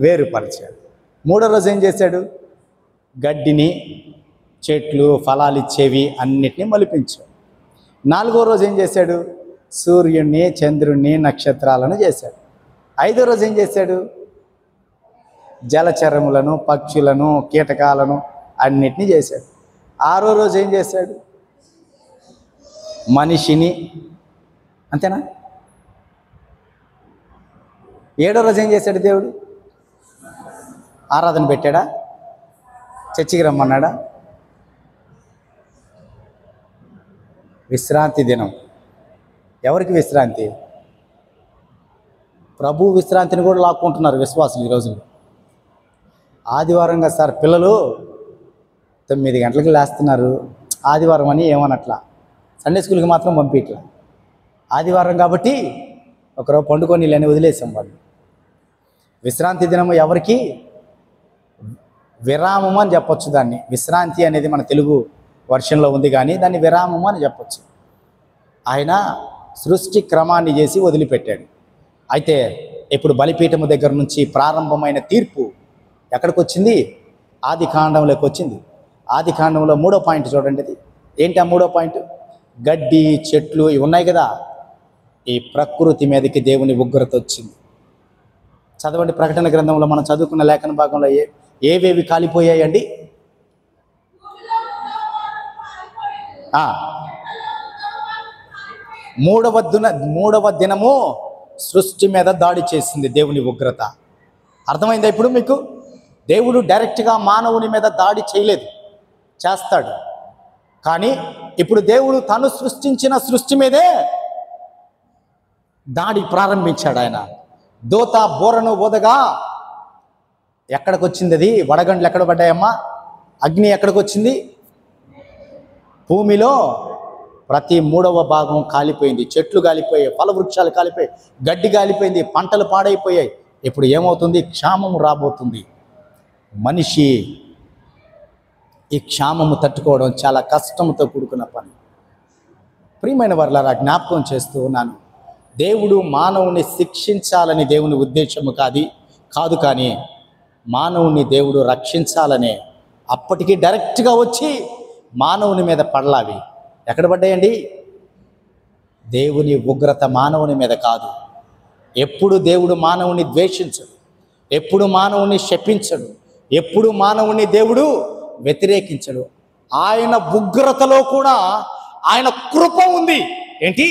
వేరుపరిచాడు. మూడో రోజు ఏం చేశాడు? గడ్డిని, చెట్లు, ఫలాలు ఇచ్చేవి అన్నిటినీ మలిపించాడు. నాలుగో రోజు ఏం చేశాడు? సూర్యుడిని, చంద్రుణ్ణి, నక్షత్రాలను చేశాడు. ఐదో రోజు ఏం చేశాడు? జలచరములను, పక్షులను, కీటకాలను అన్నిటినీ చేశాడు. ఆరో రోజు ఏం చేశాడు? మనిషిని. అంతేనా? ఏడో రోజు ఏం చేశాడు దేవుడు? ఆరాధన పెట్టాడా? చర్చికి రమ్మన్నాడా? విశ్రాంతి దినం. ఎవరికి విశ్రాంతి? ప్రభు విశ్రాంతిని కూడా లాక్కుంటున్నారు విశ్వాసులు ఈ రోజుల్లో. ఆదివారంగా సార్ పిల్లలు 9 గంటలకు లేస్తున్నారు, ఆదివారం అని ఏమనట్లా, సండే స్కూల్కి మాత్రం పంపించట్లా. ఆదివారం కాబట్టి ఒకరోజు పండుకొని లేని వదిలేసాం వాళ్ళు. విశ్రాంతి దినము ఎవరికి? విరామము అని చెప్పొచ్చు దాన్ని. విశ్రాంతి అనేది మన తెలుగు వర్షన్లో ఉంది, కానీ దాన్ని విరామము అని చెప్పొచ్చు. ఆయన సృష్టి క్రమాన్ని చేసి వదిలిపెట్టాడు. అయితే ఇప్పుడు బలిపీఠము దగ్గర నుంచి ప్రారంభమైన తీర్పు ఎక్కడికి వచ్చింది? ఆది కాండంలోకి వచ్చింది. ఆది కాండంలో 3వ పాయింట్ చూడండి. అది ఏంటి? ఆ 3వ పాయింట్, గడ్డి చెట్లు ఇవి ఉన్నాయి కదా, ఈ ప్రకృతి మీదకి దేవుని ఉగ్రత వచ్చింది. చదవండి, ప్రకటన గ్రంథంలో మనం చదువుకున్న లేఖన భాగంలో ఏవేవి కాలిపోయాయండి? మూడవ దినము సృష్టి మీద దాడి చేసింది దేవుని ఉగ్రత. అర్థమైందా ఇప్పుడు మీకు? దేవుడు డైరెక్ట్గా మానవుని మీద దాడి చేయలేదు, చేస్తాడు. కానీ ఇప్పుడు దేవుడు తను సృష్టించిన సృష్టి మీదే దాడి ప్రారంభించాడు. ఆయన దూత బోరను ఊదగా ఎక్కడికి వచ్చింది? అది వడగండ్లు ఎక్కడ పడ్డాయమ్మా? అగ్ని ఎక్కడికి వచ్చింది? భూమిలో ప్రతి 3వ భాగం కాలిపోయింది. చెట్లు కాలిపోయాయి, ఫలవృక్షాలు కాలిపోయాయి, గడ్డి కాలిపోయింది, పంటలు పాడైపోయాయి. ఇప్పుడు ఏమవుతుంది? క్షామం రాబోతుంది. మనిషి ఈ క్షామము తట్టుకోవడం చాలా కష్టంతో కూడుకున్న పని. ప్రియమైన వారలారా, జ్ఞాపకం చేస్తూ ఉన్నాను, దేవుడు మానవుని శిక్షించాలని దేవుని ఉద్దేశము కాదు, కానీ మానవుని దేవుడు రక్షించాలనే అప్పటికి డైరెక్ట్గా వచ్చి మానవుని మీద పడలావి. ఎక్కడ పడ్డాయండి? దేవుని ఉగ్రత మానవుని మీద కాదు. ఎప్పుడు దేవుడు మానవుని ద్వేషించడు, ఎప్పుడు మానవుని శపించడు, ఎప్పుడు మానవుని దేవుడు వ్యతిరేకించడు. ఆయన ఉగ్రతలో కూడా ఆయన కృప ఉంది. ఏంటి?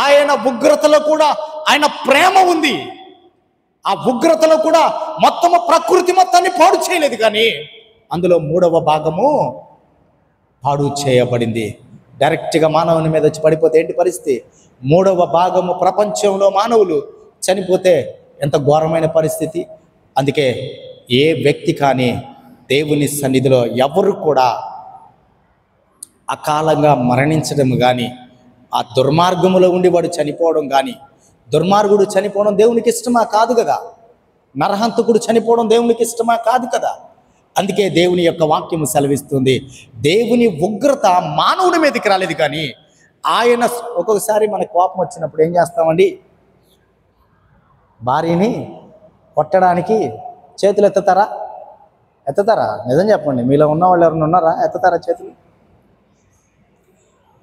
ఆయన ఉగ్రతలో కూడా ఆయన ప్రేమ ఉంది. ఆ ఉగ్రతలో కూడా మొత్తము ప్రకృతి మొత్తాన్ని పాడు చేయలేదు, కానీ అందులో 3వ భాగము పాడు చేయబడింది. డైరెక్ట్గా మానవుని మీద వచ్చి పడిపోతే ఏంటి పరిస్థితి? 3వ భాగము ప్రపంచంలో మానవులు చనిపోతే ఎంత ఘోరమైన పరిస్థితి. అందుకే ఏ వ్యక్తి కానీ దేవుని సన్నిధిలో ఎవరు కూడా అకాలంగా మరణించడం కానీ, ఆ దుర్మార్గములో ఉండి వాడు చనిపోవడం కానీ, దుర్మార్గుడు చనిపోవడం దేవునికి ఇష్టమా? కాదు కదా. నరహంతకుడు చనిపోవడం దేవునికి ఇష్టమా? కాదు కదా. అందుకే దేవుని యొక్క వాక్యము సెలవిస్తుంది, దేవుని ఉగ్రత మానవుడి మీదకి రాలేదు, కానీ ఆయన ఒక్కొక్కసారి మనకు కోపం వచ్చినప్పుడు ఏం చేస్తామండి? భార్యని కొట్టడానికి చేతులు ఎత్తుతారా? నిజం చెప్పండి, మీలో ఉన్న వాళ్ళు ఎవరైనా ఉన్నారా? ఎత్తుతారా చేతులు?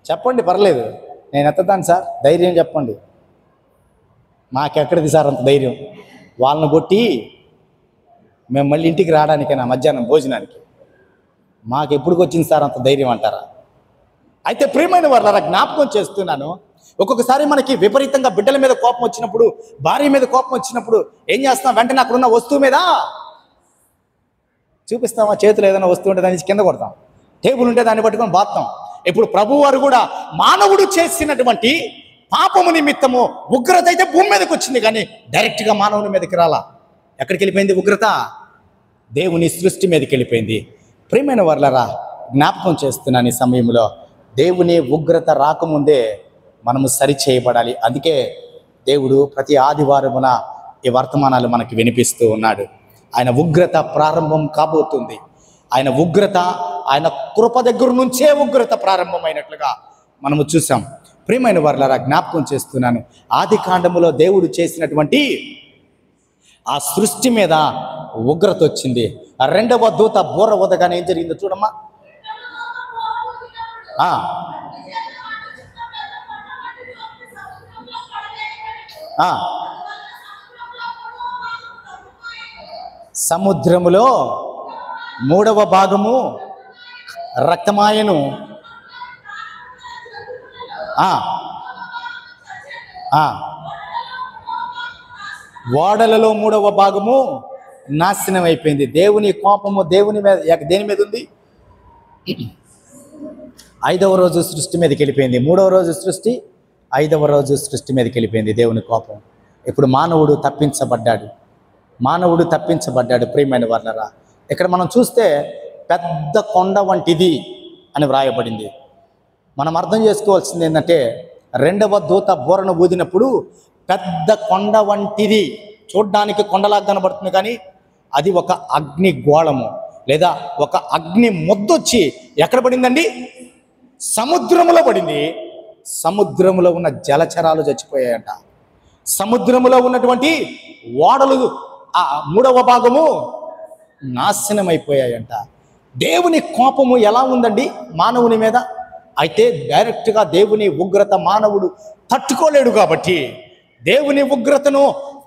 చెప్పండి, పర్లేదు, నేను ఎత్తుతాను సార్, ధైర్యం చెప్పండి. మాకెక్కడిది సార్ అంత ధైర్యం? వాళ్ళని కొట్టి మేము మళ్ళీ ఇంటికి రావడానికైనా మధ్యాహ్నం భోజనానికి మాకు ఎప్పుడుకి వచ్చింది సార్ అంత ధైర్యం అంటారా? అయితే ప్రియమైన వారలారా, జ్ఞాపకం చేస్తున్నాను, ఒక్కొక్కసారి మనకి విపరీతంగా బిడ్డల మీద కోపం వచ్చినప్పుడు, భార్య మీద కోపం వచ్చినప్పుడు ఏం చేస్తాం? వెంటనే అక్కడున్న వస్తువు మీద చూపిస్తామా? చేతులు ఏదైనా వస్తువు ఉంటే దాన్ని కింద కొడతాం, టేబుల్ ఉంటే దాన్ని పట్టుకొని బాత్తాం. ఇప్పుడు ప్రభువారు కూడా మానవుడు చేసినటువంటి పాపము నిమిత్తము ఉగ్రత అయితే భూమి మీదకి వచ్చింది, కానీ డైరెక్ట్గా మానవుని మీదకి రాలా. ఎక్కడికి వెళ్ళిపోయింది ఉగ్రత? దేవుని సృష్టి మీదకి వెళ్ళిపోయింది. ప్రియమైన వారలారా, జ్ఞాపకం చేస్తున్నాను, ఈ సమయంలో దేవుని ఉగ్రత రాకముందే మనము సరి చేయబడాలి. అందుకే దేవుడు ప్రతి ఆదివారమున ఈ వర్తమానాలు మనకి వినిపిస్తూ ఉన్నాడు. ఆయన ఉగ్రత ప్రారంభం కాబోతుంది. ఆయన ఉగ్రత, ఆయన కృప దగ్గర నుంచే ఉగ్రత ప్రారంభమైనట్లుగా మనము చూసాం. ప్రియమైన వారలారా, జ్ఞాపకం చేస్తున్నాను, ఆది కాండములో దేవుడు చేసినటువంటి ఆ సృష్టి మీద ఉగ్రత వచ్చింది. 2వ దూత బోర ఊదగానే ఏం జరిగిందో చూడమ్మా. సముద్రములో 3వ భాగము రక్తమాయను. ఓడలలో 3వ భాగము నాశనం అయిపోయింది. దేవుని కోపము దేవుని మీద దేని మీద ఉంది? 5వ రోజు సృష్టి మీదకి వెళ్ళిపోయింది. 3వ రోజు సృష్టి, 5వ రోజు సృష్టి మీదకి వెళ్ళిపోయింది దేవుని కోపం. ఇప్పుడు మానవుడు తప్పించబడ్డాడు. మానవుడు తప్పించబడ్డాడు. ప్రియమైన వాళ్ళరా, ఇక్కడ మనం చూస్తే పెద్ద కొండ వంటిది అని వ్రాయబడింది. మనం అర్థం చేసుకోవాల్సింది ఏంటంటే, రెండవ దూత బూరను ఊదినప్పుడు పెద్ద కొండ వంటిది, చూడ్డానికి కొండలాగా కనబడుతుంది, కానీ అది ఒక అగ్ని గోళము లేదా ఒక అగ్ని ముద్దొచ్చి ఎక్కడ పడిందండి? సముద్రములో పడింది. సముద్రములో ఉన్న జలచరాలు చచ్చిపోయాయంట. సముద్రములో ఉన్నటువంటి ఓడలు ఆ 3వ భాగము నాశనమైపోయాయంట. దేవుని కోపము ఎలా ఉందండి మానవుని మీద? అయితే డైరెక్ట్గా దేవుని ఉగ్రత మానవుడు తట్టుకోలేడు కాబట్టి దేవుని ఉగ్రతను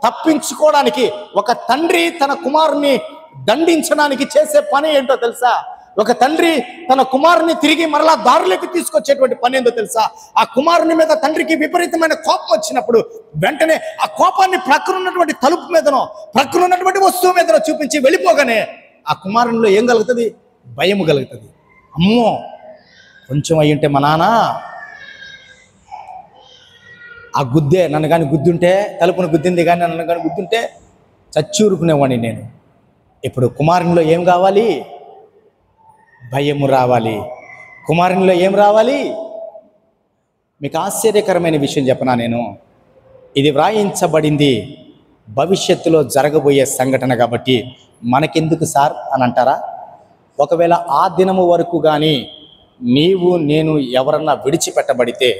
తప్పించుకోవడానికి ఒక తండ్రి తన కుమారుని దండించడానికి చేసే పని ఏంటో తెలుసా? ఒక తండ్రి తన కుమారుని తిరిగి మరలా దారులకు తీసుకొచ్చేటువంటి పని ఏంటో తెలుసా? ఆ కుమారుని మీద తండ్రికి విపరీతమైన కోపం వచ్చినప్పుడు వెంటనే ఆ కోపాన్ని ప్రక్కన ఉన్నటువంటి తలుపు మీదనో ప్రక్కన ఉన్నటువంటి వస్తువు మీదనో చూపించి వెళ్ళిపోగానే ఆ కుమారునిలో ఏం కలుగుతుంది? భయము కలుగుతుంది. అమ్మో, కొంచెం అయ్యుంటే మా నాన్న ఆ గుద్దే నన్ను కానీ గుద్దుంటే, తలుపును గుద్దింది కానీ నన్ను కానీ గుద్దుంటే చచ్చూరుకునేవాడిని నేను. ఇప్పుడు కుమారునిలో ఏం కావాలి? భయము రావాలి. కుమారునిలో ఏం రావాలి? మీకు ఆశ్చర్యకరమైన విషయం చెప్పనా నేను? ఇది వ్రాయించబడింది భవిష్యత్తులో జరగబోయే సంఘటన కాబట్టి మనకెందుకు సార్ అని అంటారా? ఒకవేళ ఆ దినము వరకు కానీ నీవు నేను ఎవరన్నా విడిచిపెట్టబడితే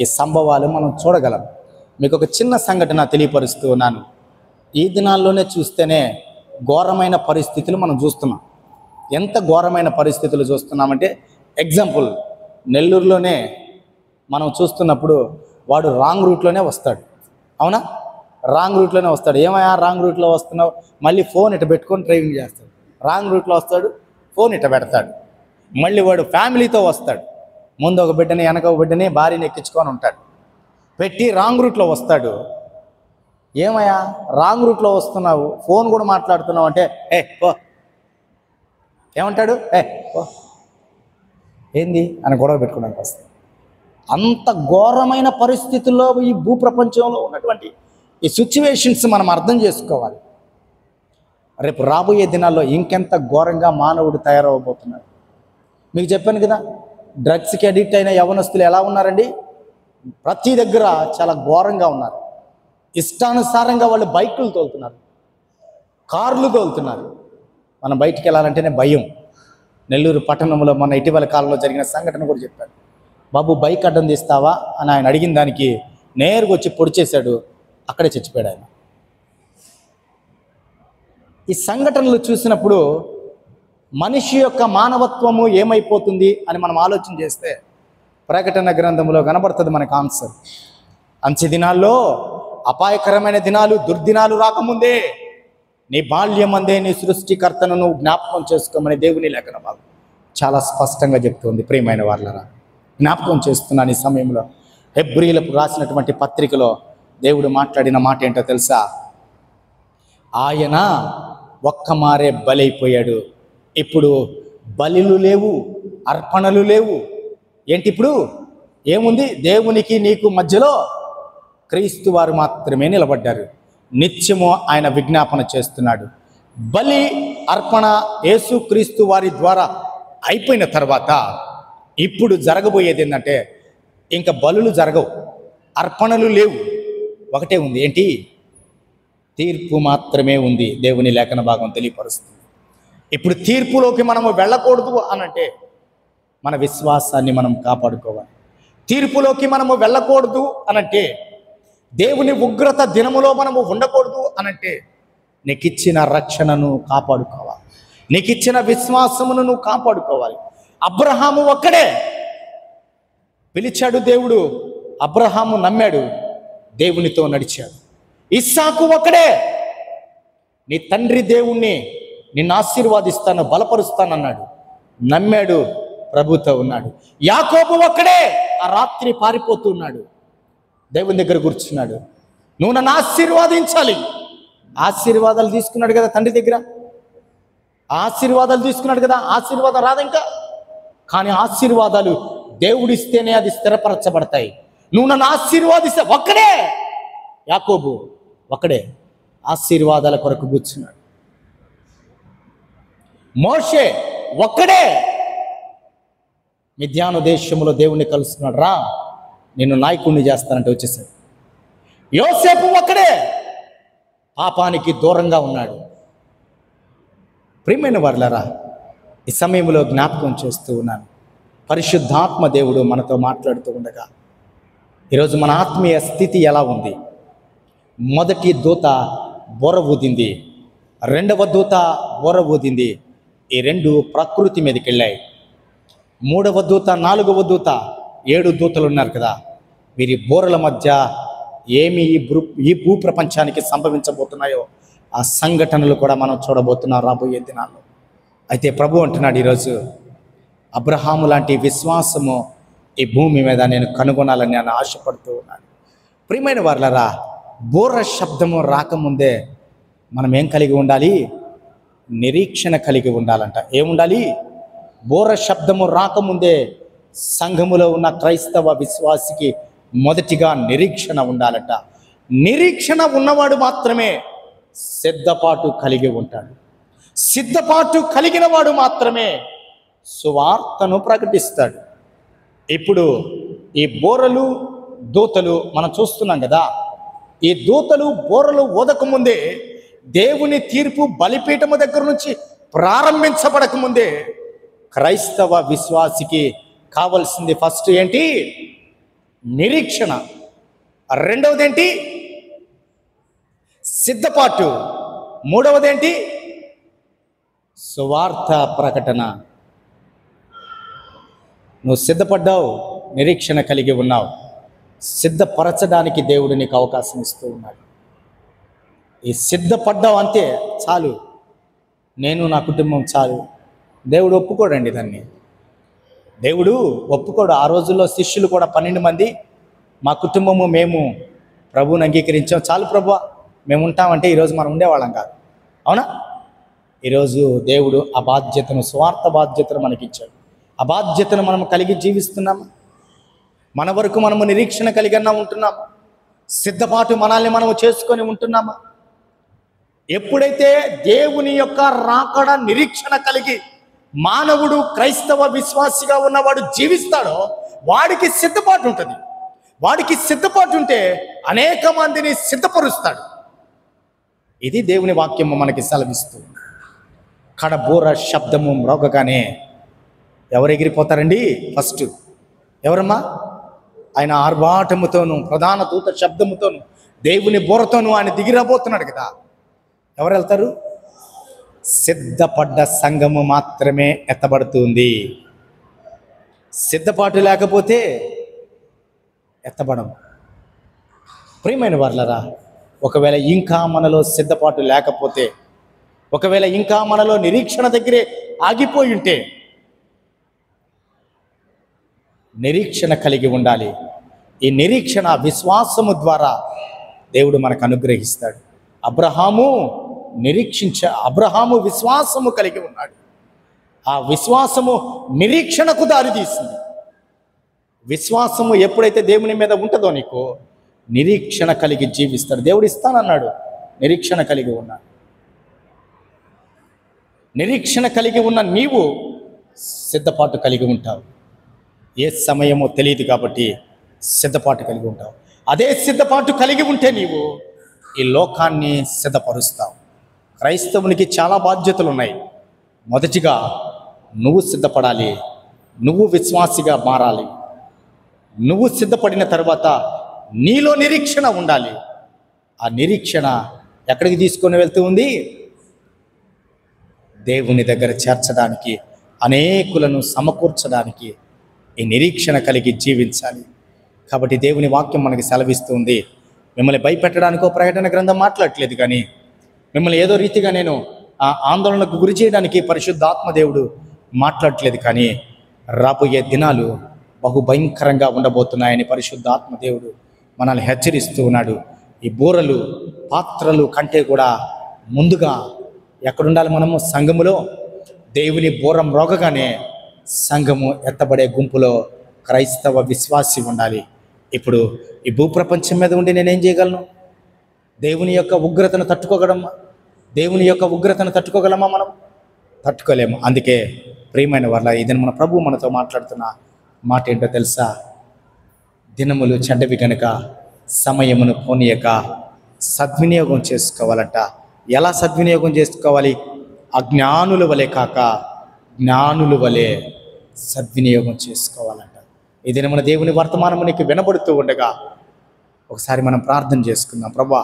ఈ సంభవాలు మనం చూడగలం. మీకు ఒక చిన్న సంఘటన తెలియపరుస్తూ ఉన్నాను. ఈ దినాల్లోనే చూస్తేనే ఘోరమైన పరిస్థితులు మనం చూస్తున్నాం. ఎంత ఘోరమైన పరిస్థితులు చూస్తున్నామంటే, ఎగ్జాంపుల్ నెల్లూరులోనే మనం చూస్తున్నప్పుడు వాడు రాంగ్ రూట్లోనే వస్తాడు. అవునా? రాంగ్ రూట్లోనే వస్తాడు. ఏమయ్యా రాంగ్ రూట్లో వస్తున్నావు? మళ్ళీ ఫోన్ ఇట్ట పెట్టుకొని డ్రైవింగ్ చేస్తాడు. రాంగ్ రూట్లో వస్తాడు, ఫోన్ ఇట్ట పెడతాడు. మళ్ళీ వాడు ఫ్యామిలీతో వస్తాడు. ముందు ఒక బిడ్డని వెనక ఒక బిడ్డని భార్యని ఎక్కించుకొని ఉంటాడు. పెట్టి రాంగ్ రూట్లో వస్తాడు. ఏమయ్యా రాంగ్ రూట్లో వస్తున్నావు, ఫోన్ కూడా మాట్లాడుతున్నావు అంటే, పో ఏమంటాడు? పో ఏంది అని గొడవ పెట్టుకోవడానికి వస్తాడు. అంత ఘోరమైన పరిస్థితుల్లో ఈ భూప్రపంచంలో ఉన్నటువంటి ఈ సిచ్యువేషన్స్ మనం అర్థం చేసుకోవాలి. రేపు రాబోయే దినాల్లో ఇంకెంత ఘోరంగా మానవుడు తయారవబోతున్నాడు. మీకు చెప్పాను కదా, డ్రగ్స్కి అడిక్ట్ అయిన యవనస్తులు ఎలా ఉన్నారండి? ప్రతి దగ్గర చాలా ఘోరంగా ఉన్నారు. ఇష్టానుసారంగా వాళ్ళు బైకులు తోలుతున్నారు, కార్లు తోలుతున్నారు. మనం బయటికి వెళ్ళాలంటేనే భయం. నెల్లూరు పట్టణంలో మన ఇటీవల కాలంలో జరిగిన సంఘటన కూడా చెప్పాడు. బాబు బైక్ అడ్డం తీస్తావా అని ఆయన అడిగిన దానికి నేరుగా వచ్చి పొడి చేశాడు. అక్కడే చచ్చిపోయాడు ఆయన. ఈ సంఘటనలు చూసినప్పుడు మనిషి యొక్క మానవత్వము ఏమైపోతుంది అని మనం ఆలోచన చేస్తే ప్రకటన గ్రంథంలో కనబడుతుంది మనకు ఆన్సర్. అంచె దినాల్లో అపాయకరమైన దినాలు, దుర్దినాలు రాకముందే నీ బాల్యం అందే నీ సృష్టికర్తను నువ్వు జ్ఞాపకం చేసుకోమని దేవుని లేఖన భాగం చాలా స్పష్టంగా చెప్తుంది. ప్రియమైన వాళ్ళరా, జ్ఞాపకం చేస్తున్నాను ఈ సమయంలో. హెబ్రీలకు రాసినటువంటి పత్రికలో దేవుడు మాట్లాడిన మాట ఏంటో తెలుసా? ఆయన ఒక్క మారే బలైపోయాడు. ఇప్పుడు బలిలు లేవు, అర్పణలు లేవు. ఏంటి ఇప్పుడు ఏముంది? దేవునికి నీకు మధ్యలో క్రీస్తు వారు మాత్రమే నిలబడ్డారు. నిత్యము ఆయన విజ్ఞాపన చేస్తున్నాడు. బలి అర్పణ యేసు క్రీస్తు వారి ద్వారా అయిపోయిన తర్వాత ఇప్పుడు జరగబోయేది ఏంటంటే, ఇంకా బలులు జరగవు, అర్పణలు లేవు. ఒకటే ఉంది, ఏంటి? తీర్పు మాత్రమే ఉంది. దేవుని లేఖన భాగం తెలియపరుస్తుంది. ఇప్పుడు తీర్పులోకి మనము వెళ్ళకూడదు అనంటే మన విశ్వాసాన్ని మనం కాపాడుకోవాలి. తీర్పులోకి మనము వెళ్ళకూడదు అనంటే, దేవుని ఉగ్రత దినములో మనము ఉండకూడదు అనంటే, నీకిచ్చిన రక్షణను కాపాడుకోవాలి, నీకిచ్చిన విశ్వాసమును నువ్వు కాపాడుకోవాలి. అబ్రహాము ఒక్కడే పిలిచాడు దేవుడు, అబ్రహాము నమ్మాడు, దేవునితో నడిచాడు. ఇస్సాకు ఒక్కడే నీ తండ్రి దేవుణ్ణి నిన్ను ఆశీర్వాదిస్తాను, బలపరుస్తానన్నాడు, నమ్మాడు, ప్రభుతో ఉన్నాడు. యాకోబు ఒక్కడే ఆ రాత్రి పారిపోతున్నాడు, దేవుని దగ్గర కూర్చున్నాడు. నువ్వు నన్ను ఆశీర్వాదించాలి. ఆశీర్వాదాలు తీసుకున్నాడు కదా తండ్రి దగ్గర, ఆశీర్వాదాలు తీసుకున్నాడు కదా. ఆశీర్వాదం రాదు ఇంకా, కానీ ఆశీర్వాదాలు దేవుడిస్తేనే అది స్థిరపరచబడతాయి. నువ్వు నన్ను ఆశీర్వాదిస్తే ఒక్కడే యాకోబు ఒక్కడే ఆశీర్వాదాల కొరకు కూర్చున్నాడు. మోషే ఒక్కడే మిద్యాను దేశంలో దేవుణ్ణి కలుస్తున్నాడు. రా నిన్ను నాయకుడిని చేస్తానంటే వచ్చేసాడు. యోసేపు ఒక్కడే పాపానికి దూరంగా ఉన్నాడు. ప్రియమైన వారలారా, ఈ సమయంలో జ్ఞాపకం చేస్తూ ఉన్నాను, పరిశుద్ధాత్మ దేవుడు మనతో మాట్లాడుతూ ఉండగా ఈరోజు మన ఆత్మీయ స్థితి ఎలా ఉంది? మొదటి దూత బోర ఊదింది, రెండవ దూత బోర ఊదింది. ఈ రెండు ప్రకృతి మీదకి వెళ్ళాయి. మూడవ దూత, నాలుగవ దూత, 7 దూతలు ఉన్నారు కదా, వీరి బోరల మధ్య ఏమి ఈ భూప్రపంచానికి సంభవించబోతున్నాయో ఆ సంఘటనలు కూడా మనం చూడబోతున్నాం రాబోయే దినాల్లో. అయితే ప్రభు అంటున్నాడు ఈరోజు, అబ్రహాము లాంటి విశ్వాసము ఈ భూమి మీద నేను కనుగొనాలని నేను ఆశపడుతూ ఉన్నాను. ప్రియమైన వారలారా, బోర శబ్దము రాకముందే మనం ఏం కలిగి ఉండాలి? నిరీక్షణ కలిగి ఉండాలంట. ఏముండాలి? బోర శబ్దము రాకముందే సంఘములో ఉన్న క్రైస్తవ విశ్వాసికి మొదటిగా నిరీక్షణ ఉండాలంట. నిరీక్షణ ఉన్నవాడు మాత్రమే సిద్ధపాటు కలిగి ఉంటాడు. సిద్ధపాటు కలిగిన వాడు మాత్రమే సువార్తను ప్రకటిస్తాడు. ఇప్పుడు ఈ బోరలు దూతలు మనం చూస్తున్నాం కదా, ఈ దూతలు బోరలు ఊదకముందే, దేవుని తీర్పు బలిపీఠము దగ్గర నుంచి ప్రారంభించబడకముందే క్రైస్తవ విశ్వాసికి కావలసింది ఫస్ట్ ఏంటి? నిరీక్షణ. రెండవది ఏంటి? సిద్ధపాటు. మూడవది ఏంటి? సువార్త ప్రకటన. నువ్వు సిద్ధపడ్డావు, నిరీక్షణ కలిగి ఉన్నావు. సిద్ధపరచడానికి దేవుడు నీకు అవకాశం ఇస్తూ ఉన్నాడు. ఈ సిద్ధపడ్డావు అంతే చాలు, నేను నా కుటుంబం చాలు. దేవుడు ఒప్పుకోడండి దాన్ని. దేవుడు ఒప్పుకోడు. ఆ రోజుల్లో శిష్యులు కూడా 12 మంది, మా కుటుంబము మేము ప్రభువుని అంగీకరించాం, చాలు ప్రభువా మేము ఉంటామంటే ఈరోజు మనం ఉండేవాళ్ళం కాదు. అవునా? ఈరోజు దేవుడు ఆ బాధ్యతను, స్వార్థ బాధ్యతను మనకిచ్చాడు. ఆ బాధ్యతను మనం కలిగి జీవిస్తున్నాము. మన వరకు మనము నిరీక్షణ కలిగన్నా ఉంటున్నామా? సిద్ధపాటు మనల్ని మనము చేసుకొని ఉంటున్నామా? ఎప్పుడైతే దేవుని యొక్క రాకడ నిరీక్షణ కలిగి మానవుడు క్రైస్తవ విశ్వాసిగా ఉన్నవాడు జీవిస్తాడో వాడికి సిద్ధపాటు ఉంటుంది. వాడికి సిద్ధపాటు ఉంటే అనేక మందిని సిద్ధపరుస్తాడు. ఇది దేవుని వాక్యము మనకి సెలవిస్తుంది. కడబోర శబ్దము మ్రోగగానే ఎవరు ఎగిరిపోతారండి? ఫస్ట్ ఎవరమ్మా? ఆయన ఆర్భాటముతోనూ ప్రధాన దూత శబ్దముతోనూ దేవుని బోరతోనూ ఆయన దిగిరబోతున్నాడు కదా. ఎవరు వెళ్తారు? సిద్ధపడ్డ సంఘము మాత్రమే ఎత్తబడుతుంది. సిద్ధపాటు లేకపోతే ఎత్తబడం. ప్రియమైన వారలారా, ఒకవేళ ఇంకా మనలో సిద్ధపాటు లేకపోతే, ఒకవేళ ఇంకా మనలో నిరీక్షణ దగ్గరే ఆగిపోయి ఉంటే, నిరీక్షణ కలిగి ఉండాలి. ఈ నిరీక్షణ విశ్వాసము ద్వారా దేవుడు మనకు అనుగ్రహిస్తాడు. అబ్రహాము విశ్వాసము కలిగి ఉన్నాడు. ఆ విశ్వాసము నిరీక్షణకు దారితీసింది. విశ్వాసము ఎప్పుడైతే దేవుని మీద ఉంటుందో నీకు నిరీక్షణ కలిగి జీవిస్తాడు. దేవుడు ఇస్తానన్నాడు, నిరీక్షణ కలిగి ఉన్నాడు. నిరీక్షణ కలిగి ఉన్న నీవు సిద్ధపాటు కలిగి ఉంటావు. ఏ సమయమో తెలియదు కాబట్టి సిద్ధపాటు కలిగి ఉంటావు. అదే సిద్ధపాటు కలిగి ఉంటే నీవు ఈ లోకాన్ని సిద్ధపరుస్తావు. క్రైస్తవునికి చాలా బాధ్యతలు ఉన్నాయి. మొదటిగా నువ్వు సిద్ధపడాలి, నువ్వు విశ్వాసిగా మారాలి. నువ్వు సిద్ధపడిన తర్వాత నీలో నిరీక్షణ ఉండాలి. ఆ నిరీక్షణ ఎక్కడికి తీసుకొని వెళ్తూ ఉంది? దేవుని దగ్గర చేర్చడానికి, అనేకులను సమకూర్చడానికి ఈ నిరీక్షణ కలిగి జీవించాలి. కాబట్టి దేవుని వాక్యం మనకి సెలవిస్తుంది. మిమ్మల్ని భయపెట్టడానికో ప్రకటన గ్రంథం మాట్లాడట్లేదు, కానీ మిమ్మల్ని ఏదో రీతిగా నేను ఆందోళనకు గురి చేయడానికి పరిశుద్ధాత్మ దేవుడు మాట్లాడట్లేదు. కానీ రాబోయే దినాలు బహుభయంకరంగా ఉండబోతున్నాయని పరిశుద్ధాత్మ దేవుడు మనల్ని హెచ్చరిస్తూ ఉన్నాడు. ఈ బూరలు పాత్రలు కంటే కూడా ముందుగా ఎక్కడుండాలి? మనము సంఘములో. దేవుని బూర మ్రోగగానే సంఘము ఎత్తబడే గుంపులో క్రైస్తవ విశ్వాసి ఉండాలి. ఇప్పుడు ఈ భూప్రపంచం మీద ఉండి నేనేం చేయగలను? దేవుని యొక్క ఉగ్రతను తట్టుకోగలమా? దేవుని యొక్క ఉగ్రతను తట్టుకోగలమా? మనం తట్టుకోలేము. అందుకే ప్రియమైన వాళ్ళ ఇదని మన ప్రభువు మనతో మాట్లాడుతున్న మాట ఏంటో తెలుసా? దినములు చెడ్డవి కనుక సమయమును పోనీయక సద్వినియోగం చేసుకోవాలంట. ఎలా సద్వినియోగం చేసుకోవాలి? అజ్ఞానుల వలె కాక జ్ఞానుల వలె సద్వినియోగం చేసుకోవాలంట. ఈ దినమున దేవుని వర్తమానము నీకు వినబడుతూ ఉండగా ఒకసారి మనం ప్రార్థన చేసుకుందాం. ప్రభువా,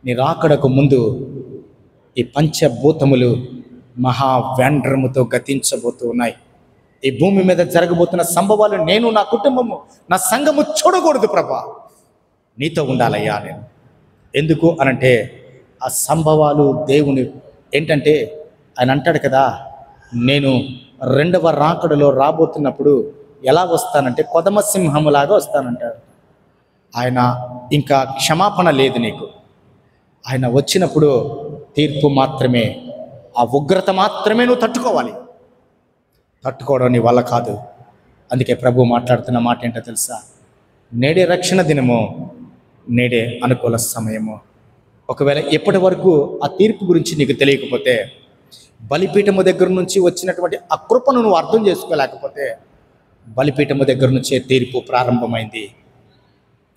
నీ రాకడకు ముందు ఈ పంచభూతములు మహా వ్యాండ్రముతో గతించబోతూ ఉన్నాయి. ఈ భూమి మీద జరగబోతున్న సంభవాలు నేను, నా కుటుంబము, నా సంఘము చూడకూడదు ప్రభా. నీతో ఉండాలయ్యా నేను. ఎందుకు అనంటే ఆ సంభవాలు దేవుని ఏంటంటే ఆయన అంటాడు కదా, నేను రెండవ రాకడలో రాబోతున్నప్పుడు ఎలా వస్తానంటే కొదమ సింహములాగా వస్తానంటాడు. ఆయన ఇంకా క్షమాపణ లేదు నీకు. ఆయన వచ్చినప్పుడు తీర్పు మాత్రమే, ఆ ఉగ్రత మాత్రమే నువ్వు తట్టుకోవాలి. తట్టుకోవడం నీ వల్ల కాదు. అందుకే ప్రభు మాట్లాడుతున్న మాట ఏంటో తెలుసా? నేడే రక్షణ దినము, నేడే అనుకూల సమయము. ఒకవేళ ఎప్పటి వరకు ఆ తీర్పు గురించి నీకు తెలియకపోతే, బలిపీఠము దగ్గర నుంచి వచ్చినటువంటి ఆ కృపను నువ్వు అర్థం చేసుకోలేకపోతే, బలిపీఠము దగ్గర నుంచే తీర్పు ప్రారంభమైంది.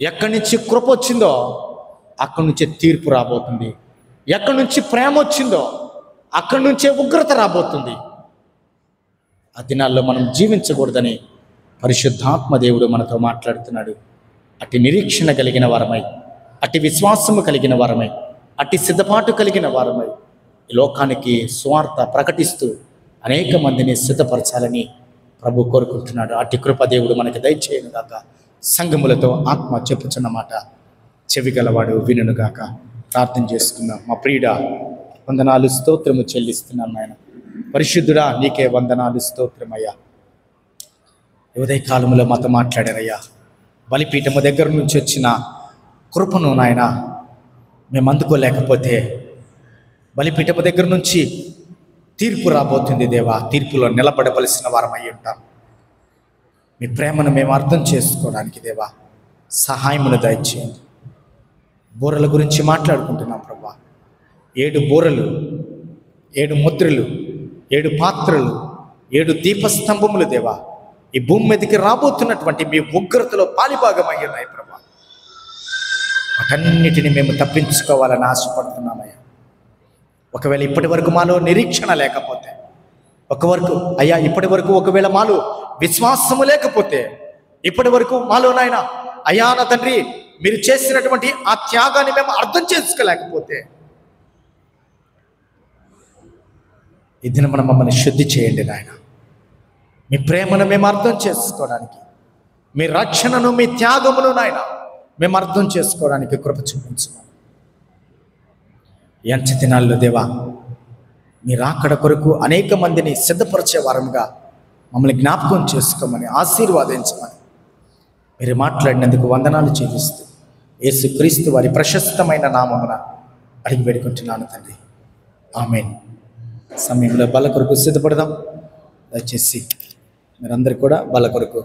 ఎక్కడి నుంచి కృప వచ్చిందో అక్కడి నుంచే తీర్పు రాబోతుంది. ఎక్కడి నుంచి ప్రేమ వచ్చిందో అక్కడి నుంచే ఉగ్రత రాబోతుంది. ఆ దినాల్లో మనం జీవించకూడదని పరిశుద్ధాత్మ దేవుడు మనతో మాట్లాడుతున్నాడు. అట్టి నిరీక్షణ కలిగిన వారమై, అట్టి విశ్వాసము కలిగిన వారమై, అట్టి సిద్ధపాటు కలిగిన వారమై ఈ లోకానికి సువార్త ప్రకటిస్తూ అనేక మందిని సిద్ధపరచాలని ప్రభు కోరుకుంటున్నాడు. అట్టి కృప దేవుడు మనకి దయచేయను గాక. సంఘములతో ఆత్మ చెప్పుచున్న మాట చెవి గలవాడు వినును గాక. ప్రార్థన చేసుకుందాం. మా ప్రియుడ, వందనాలు స్తోత్రము చెల్లిస్తున్నాను నాయన. పరిశుద్ధుడా, నీకే వందనాలు స్తోత్రమయ్యా. ఉదయ కాలంలో మాతో మాట్లాడారయ్యా. బలిపీఠము దగ్గర నుంచి వచ్చిన కృపను నాయన మేము అందుకోలేకపోతే బలిపీఠము దగ్గర నుంచి తీర్పు రాబోతుంది దేవా. తీర్పులో నిలబడవలసిన వారమై ఉంటాం. మీ ప్రేమను మేము అర్థం చేసుకోవడానికి దేవా సహాయమును దయచేయండి. బూరల గురించి మాట్లాడుకుంటున్నాం ప్రభా. 7 బూరలు, 7 ముద్రలు, 7 పాత్రలు, 7 దీపస్తంభములు దేవా ఈ భూమి మీదకి రాబోతున్నటువంటి మీ ఉగ్రతలో పాలిభాగమై ఉన్నాయి ప్రభా. వాటన్నిటిని మేము తప్పించుకోవాలని ఆశపడుతున్నామయ్యా. ఒకవేళ ఇప్పటి వరకు మాలో నిరీక్షణ లేకపోతే, ఇప్పటి వరకు ఒకవేళ మాలో విశ్వాసము లేకపోతే, ఇప్పటి వరకు మాలో నాయన అయ్యా నా తండ్రి మీరు చేసినటువంటి ఆ త్యాగాన్ని మేము అర్థం చేసుకోలేకపోతే, ఈ దినం మమ్మల్ని శుద్ధి చేయండి నాయన. మీ ప్రేమను మేము అర్థం చేసుకోవడానికి, మీ రక్షణను, మీ త్యాగమును నాయన మేము అర్థం చేసుకోవడానికి కృప చూపించమని. ఈ అంచె దినాల్లో దేవా మీరు అక్కడ కొరకు అనేక మందిని సిద్ధపరిచే వారముగా మమ్మల్ని జ్ఞాపకం చేసుకోమని, ఆశీర్వాదించమని మీరు మాట్లాడినందుకు వందనాలు చెల్లిస్తూ యేసుక్రీస్తు వారి ప్రశస్తమైన నామమున అడిగి పెట్టుకుంటున్నాను తండ్రి. ఆమేన్. సమయంలో బల కొరకు సిద్ధపడదాం. దయచేసి మీరందరూ కూడా బల కొరకు